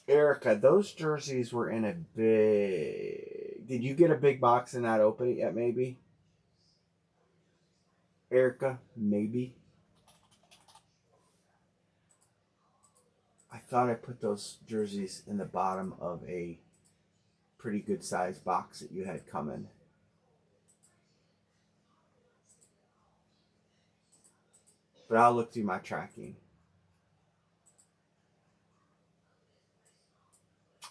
Erica, those jerseys were in a big... Did you get a big box and not open it yet, maybe? Erica, maybe? I thought I put those jerseys in the bottom of a pretty good sized box that you had coming. But I'll look through my tracking.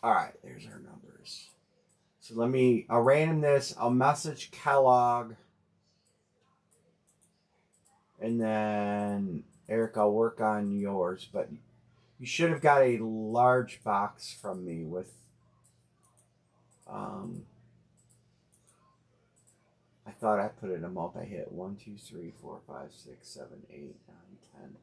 All right, there's our numbers. So I'll random this. I'll message Kellogg. And then, Eric, I'll work on yours. But you should have got a large box from me with, I thought I put it in a multi-hit. 1, 2, 3, 4, 5, 6, 7, 8, 9, 10.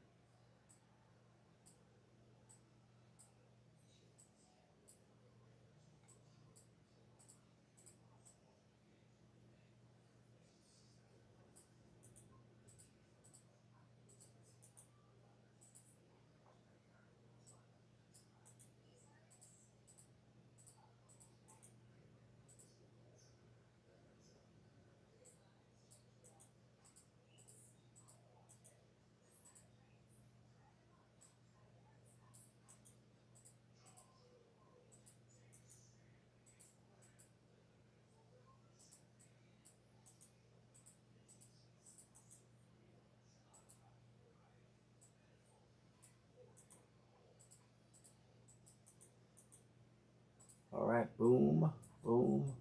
All right, boom, boom.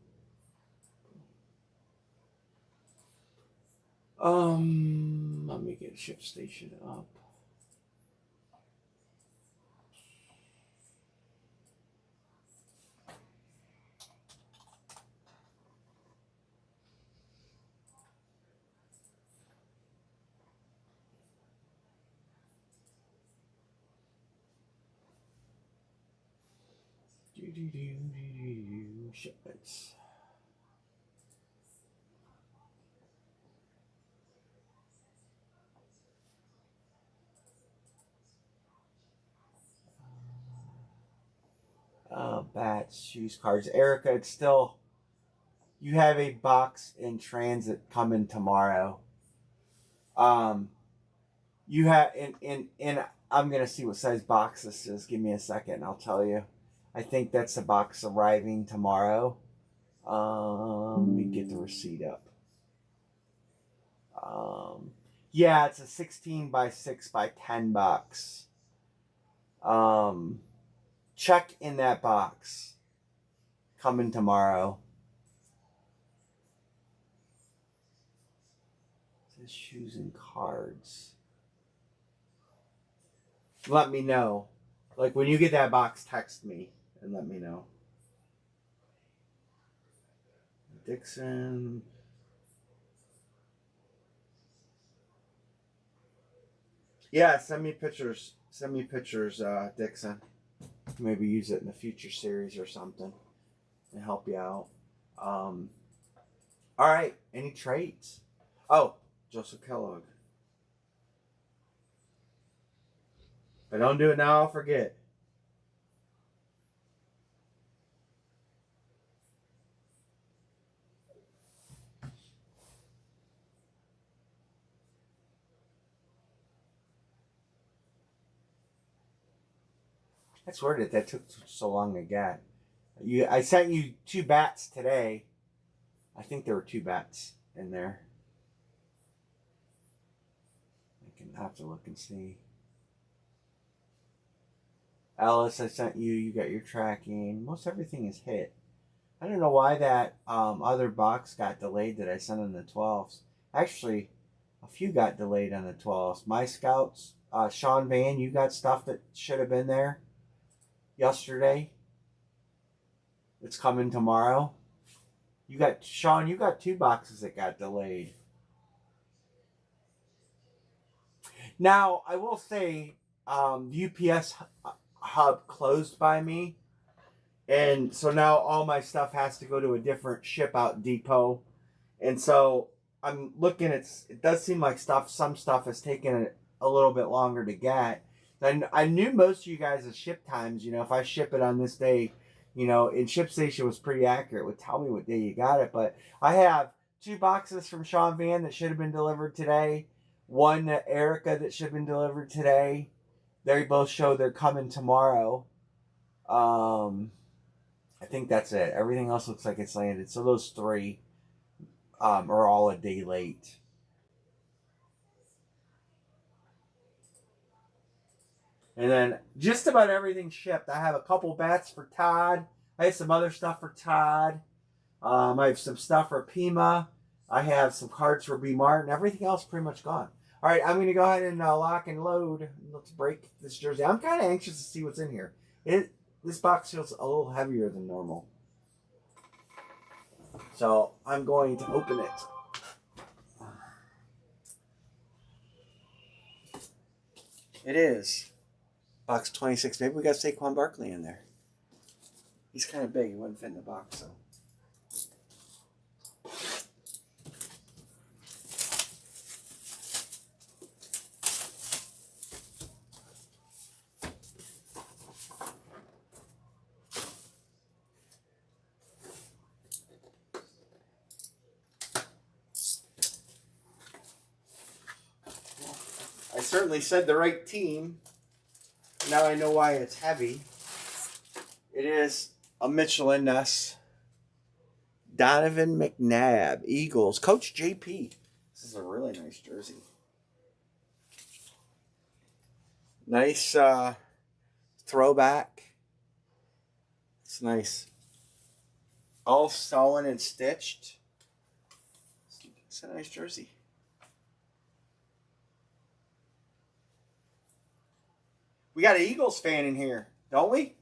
Let me get ship station up. Shipments. Bats, shoes, cards. Erica, it's still, you have a box in transit coming tomorrow. You have, and I'm going to see what size box this is. Give me a second and I'll tell you. I think that's the box arriving tomorrow. Let me get the receipt up. Yeah, it's a 16 by 6 by 10 box. Check in that box. Coming tomorrow. It says shoes and cards. Let me know. Like when you get that box, text me and let me know. Dixon. Yeah, send me pictures. Send me pictures, Dixon. Maybe use it in a future series or something and help you out. All right. Any trades? Oh, Joseph Kellogg. If I don't do it now, I'll forget. That's weird that took so long to get. I sent you 2 bats today. I think there were 2 bats in there. I can have to look and see. Alice, I sent you. You got your tracking. Most everything is hit. I don't know why that other box got delayed that I sent on the 12s. Actually, a few got delayed on the 12s. My Scouts, Sean Van, you got stuff that should have been there yesterday. It's coming tomorrow. You got, Sean, you got 2 boxes that got delayed. Now, I will say, UPS hub closed by me. And so now all my stuff has to go to a different ship out depot. And so I'm looking at, it does seem like some stuff has taken a little bit longer to get. And I knew most of you guys' ship times, if I ship it on this day, and ShipStation was pretty accurate, would tell me what day you got it. But I have 2 boxes from Sean Van that should have been delivered today. One Erica that should have been delivered today. They both show they're coming tomorrow. I think that's it. Everything else looks like it's landed. So those 3 are all a day late. And then just about everything shipped. I have a couple bats for Todd. I have some other stuff for Todd. I have some stuff for Pima. I have some cards for B. Martin. Everything else pretty much gone. All right, I'm going to go ahead and lock and load. Let's break this jersey. I'm kind of anxious to see what's in here. This box feels a little heavier than normal. So I'm going to open it. It is box 26. Maybe we got Saquon Barkley in there. He's kind of big. He wouldn't fit in the box, so. I certainly said the right team. Now I know why it's heavy. It is a Mitchell and Ness. Donovan McNabb, Eagles. Coach JP. This is a really nice jersey. Nice throwback. It's nice. All sewn and stitched. It's a nice jersey. We got an Eagles fan in here, don't we?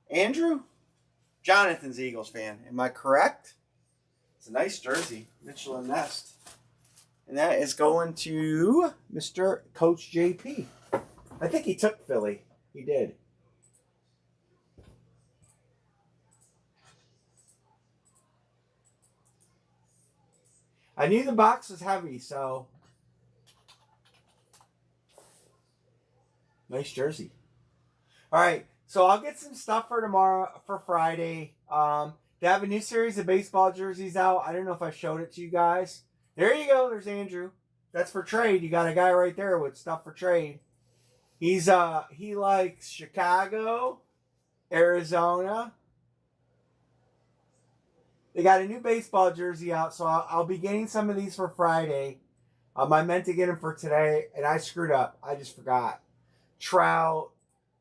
Andrew? Jonathan's Eagles fan. Am I correct? It's a nice jersey. Mitchell and Nest. And that is going to Mr. Coach JP. I think he took Philly. He did. I knew the box was heavy, so nice jersey. All right, so I'll get some stuff for tomorrow, for Friday. They have a new series of baseball jerseys out. I don't know if I showed it to you guys. There you go. There's Andrew. That's for trade. You got a guy right there with stuff for trade. He likes Chicago, Arizona. They got a new baseball jersey out, so I'll be getting some of these for Friday. I meant to get them for today, and I screwed up. I just forgot. Trout,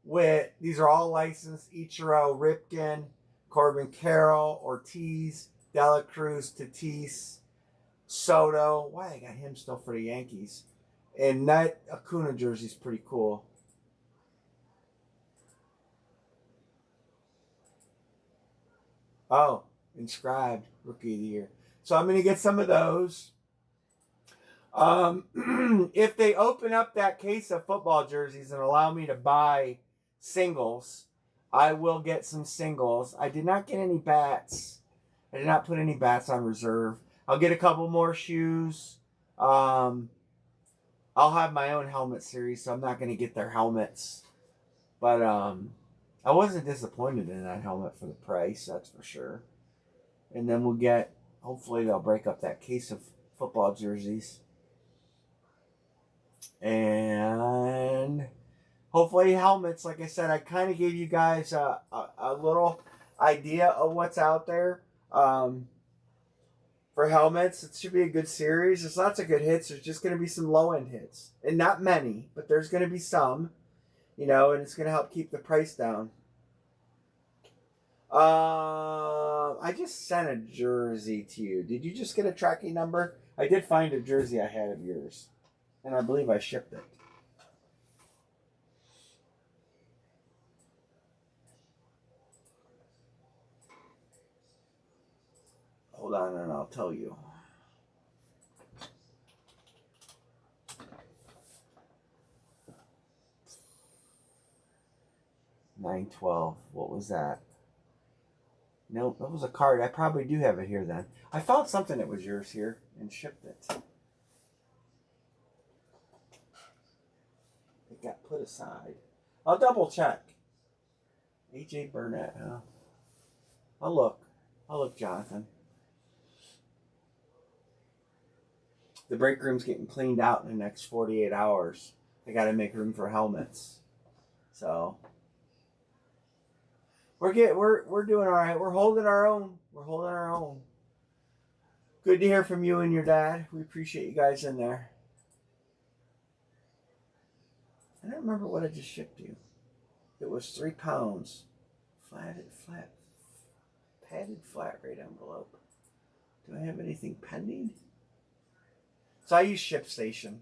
Witt, these are all licensed. Ichiro, Ripken, Corbin Carroll, Ortiz, Dela Cruz, Tatis, Soto. Why I got him still for the Yankees? And that Acuna jersey's pretty cool. Oh, inscribed Rookie of the Year. So I'm going to get some of those. If they open up that case of football jerseys and allow me to buy singles, I will get some singles. I did not get any bats. I did not put any bats on reserve. I'll get a couple more shoes. I'll have my own helmet series, so I'm not going to get their helmets. But I wasn't disappointed in that helmet for the price, that's for sure. And then we'll get, hopefully they'll break up that case of football jerseys. And hopefully helmets. Like I said, I kind of gave you guys a little idea of what's out there for helmets. It should be a good series. There's lots of good hits. There's just going to be some low-end hits. And not many, but there's going to be some. You know, and it's going to help keep the price down. I just sent a jersey to you. Did you just get a tracking number? I did find a jersey I had of yours. And I believe I shipped it. Hold on and I'll tell you. $9.12. What was that? Nope, that was a card. I probably do have it here then. I found something that was yours here and shipped it. It got put aside. I'll double check. AJ Burnett, huh? I'll look, Jonathan. The break room's getting cleaned out in the next 48 hours. I got to make room for helmets. So we're doing all right. We're holding our own. We're holding our own. Good to hear from you and your dad. We appreciate you guys in there. I don't remember what I just shipped you. It was 3 pounds. Padded flat rate envelope. Do I have anything pending? So I use ShipStation.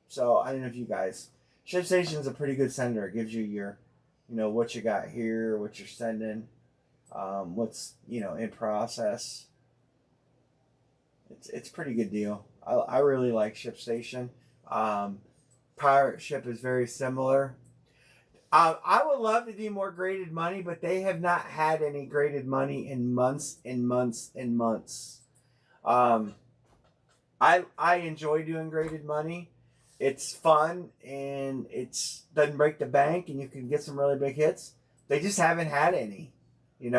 So I don't know if you guys. ShipStation is a pretty good sender. It gives you your, what you got here, what you're sending, what's, in process. It's a pretty good deal. I really like ShipStation. Pirate Ship is very similar. I would love to do more graded money, but they have not had any graded money in months and months and months. I enjoy doing graded money. It's fun and it's doesn't break the bank and you can get some really big hits. They just haven't had any, and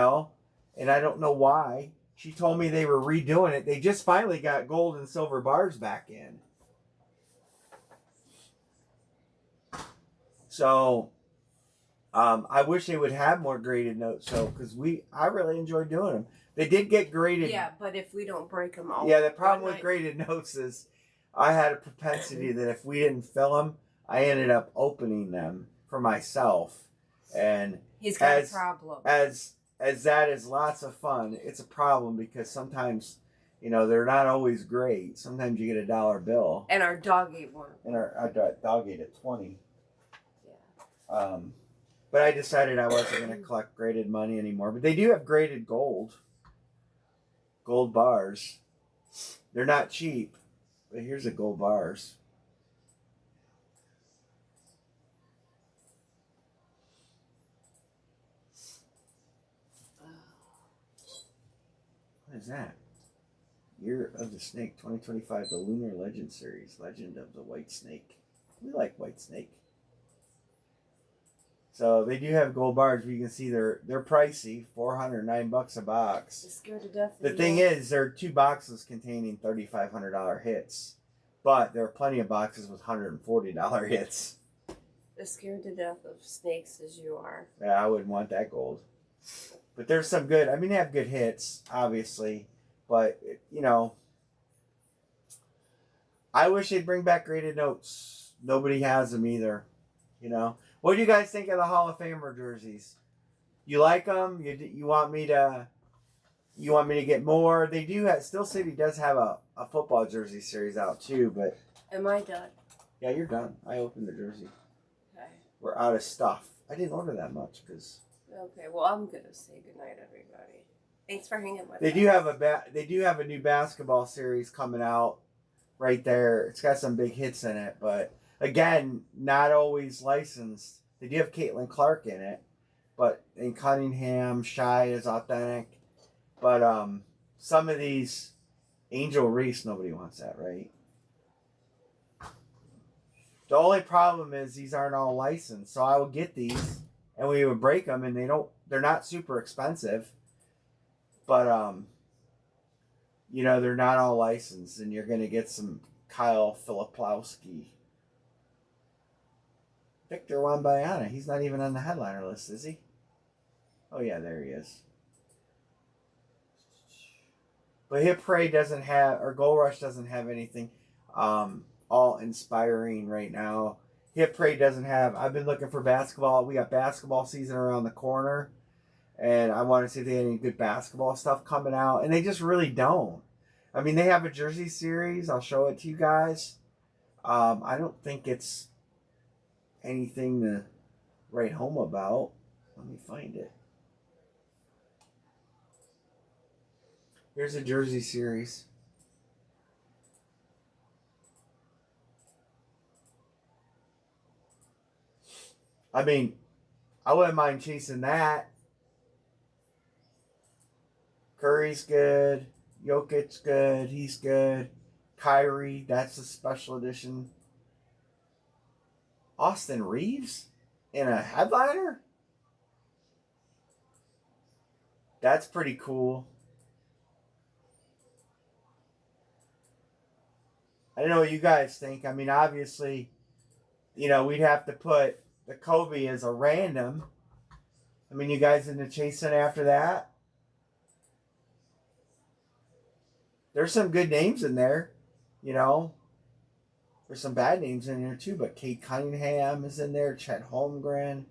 I don't know why. She told me they were redoing it. They just finally got gold and silver bars back in. So I wish they would have more graded notes, because I really enjoy doing them. They did get graded. Yeah, but if we don't break them all. Yeah, the problem with graded notes is I had a propensity that if we didn't fill them, I ended up opening them for myself. And he's got a problem. As that is lots of fun, it's a problem because sometimes, they're not always great. Sometimes you get a $1 bill. And our dog ate one. And our dog ate a 20. Yeah. But I decided I wasn't going to collect graded money anymore. But they do have graded gold bars. They're not cheap, but here's the gold bars. What is that? Year of the Snake 2025, the Lunar Legend Series, Legend of the White Snake. We like White Snake. So they do have gold bars, but you can see they're pricey, $409 a box. I'm scared to death. The thing is, there are 2 boxes containing $3,500 hits, but there are plenty of boxes with $140 hits. As scared to death of snakes as you are. Yeah, I wouldn't want that gold. But there's some good. They have good hits, obviously, but I wish they'd bring back graded notes. Nobody has them either. You know. What do you guys think of the Hall of Famer jerseys? You like them? You want me to? You want me to get more? They do have. Steel City does have a football jersey series out too, but. Am I done? Yeah, you're done. I opened the jersey. Okay. We're out of stuff. I didn't order that much because. Okay. Well, I'm gonna say goodnight, everybody. Thanks for hanging with us. They do have They do have a new basketball series coming out. Right there, it's got some big hits in it, but again, not always licensed. They do have Caitlin Clark in it, but in Cunningham, Shy is authentic. But some of these Angel Reese, nobody wants that, right? The only problem is these aren't all licensed, so I would get these and we would break them, and they're not super expensive, but you know, they're not all licensed, and you're going to get some Kyle Filipowski. Victor Wembanyama. He's not even on the headliner list, is he? Oh, yeah, there he is. But Hit Parade doesn't have, or Gold Rush doesn't have anything all inspiring right now. Hit Parade doesn't have, I've been looking for basketball. We got basketball season around the corner. And I want to see if they had any good basketball stuff coming out. And they just really don't. I mean, they have a jersey series. I'll show it to you guys. I don't think it's anything to write home about. Let me find it. Here's a jersey series. I mean, I wouldn't mind chasing that. Curry's good. Jokic's good. He's good. Kyrie, that's a special edition. Austin Reeves in a headliner? That's pretty cool. I don't know what you guys think. I mean, obviously, you know, we'd have to put the Kobe as a random. I mean, you guys into chasing after that? There's some good names in there, you know. There's some bad names in there too, but Kate Cunningham is in there, Chet Holmgren,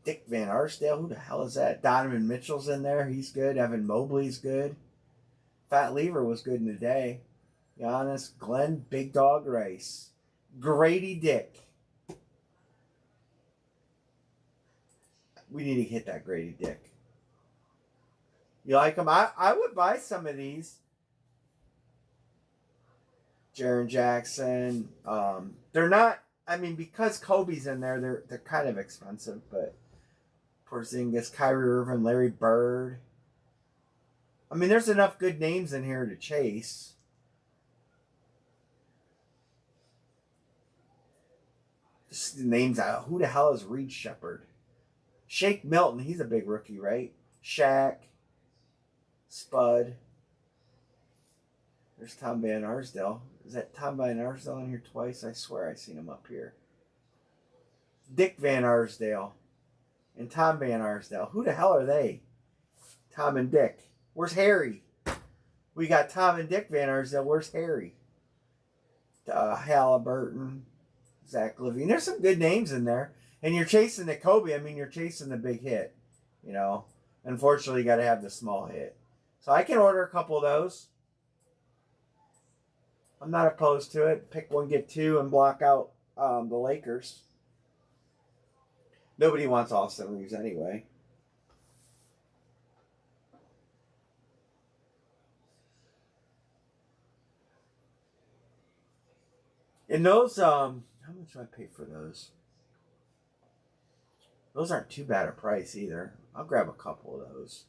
Dick Van Arsdale, who the hell is that? Donovan Mitchell's in there, he's good. Evan Mobley's good. Fat Lever was good in the day. Giannis, Glenn, Big Dog Rice, Grady Dick. We need to hit that Grady Dick. You like them? I would buy some of these. Jaren Jackson. They're not. I mean, because Kobe's in there, they're kind of expensive. But Porzingis, Kyrie Irving, Larry Bird. I mean, there's enough good names in here to chase. Just the names out. Who the hell is Reed Shepard? Shake Milton. He's a big rookie, right? Shaq. Spud. There's Tom Van Arsdale. Is that Tom Van Arsdale in here twice? I swear I seen him up here. Dick Van Arsdale and Tom Van Arsdale. Who the hell are they? Tom and Dick. Where's Harry? We got Tom and Dick Van Arsdale. Where's Harry? Halliburton. Zach Levine. There's some good names in there. And you're chasing the Kobe. I mean, you're chasing the big hit. You know. Unfortunately, you got to have the small hit. So I can order a couple of those. I'm not opposed to it. Pick one, get two, and block out the Lakers. Nobody wants Austin Reeves anyway. And those, how much do I pay for those? Those aren't too bad a price either. I'll grab a couple of those.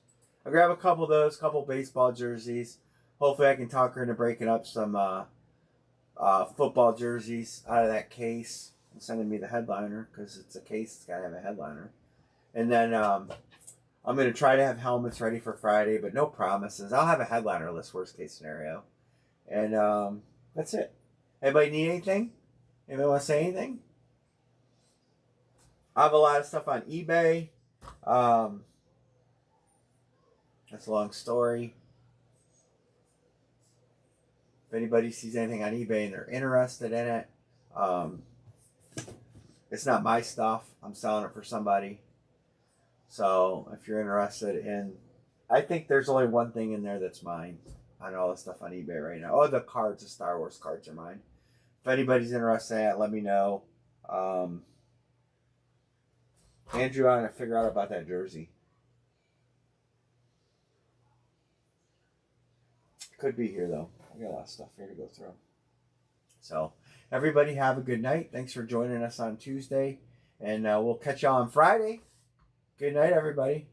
I'll grab a couple of those, couple baseball jerseys. Hopefully I can talk her into breaking up some football jerseys out of that case and sending me the headliner, because it's a case, it's got to have a headliner. And then I'm going to try to have helmets ready for Friday, but no promises. I'll have a headliner list, worst case scenario. And that's it. Anybody need anything? Anybody want to say anything? I have a lot of stuff on eBay. That's a long story. If anybody sees anything on eBay and they're interested in it, it's not my stuff. I'm selling it for somebody. So if you're interested in, I think there's only one thing in there that's mine on all the stuff on eBay right now. Oh, the cards, the Star Wars cards are mine. If anybody's interested in it, let me know. Andrew, I want to figure out about that jersey. Could be here though. I got a lot of stuff here to go through. So everybody have a good night. Thanks for joining us on Tuesday. And we'll catch you on Friday. Good night, everybody.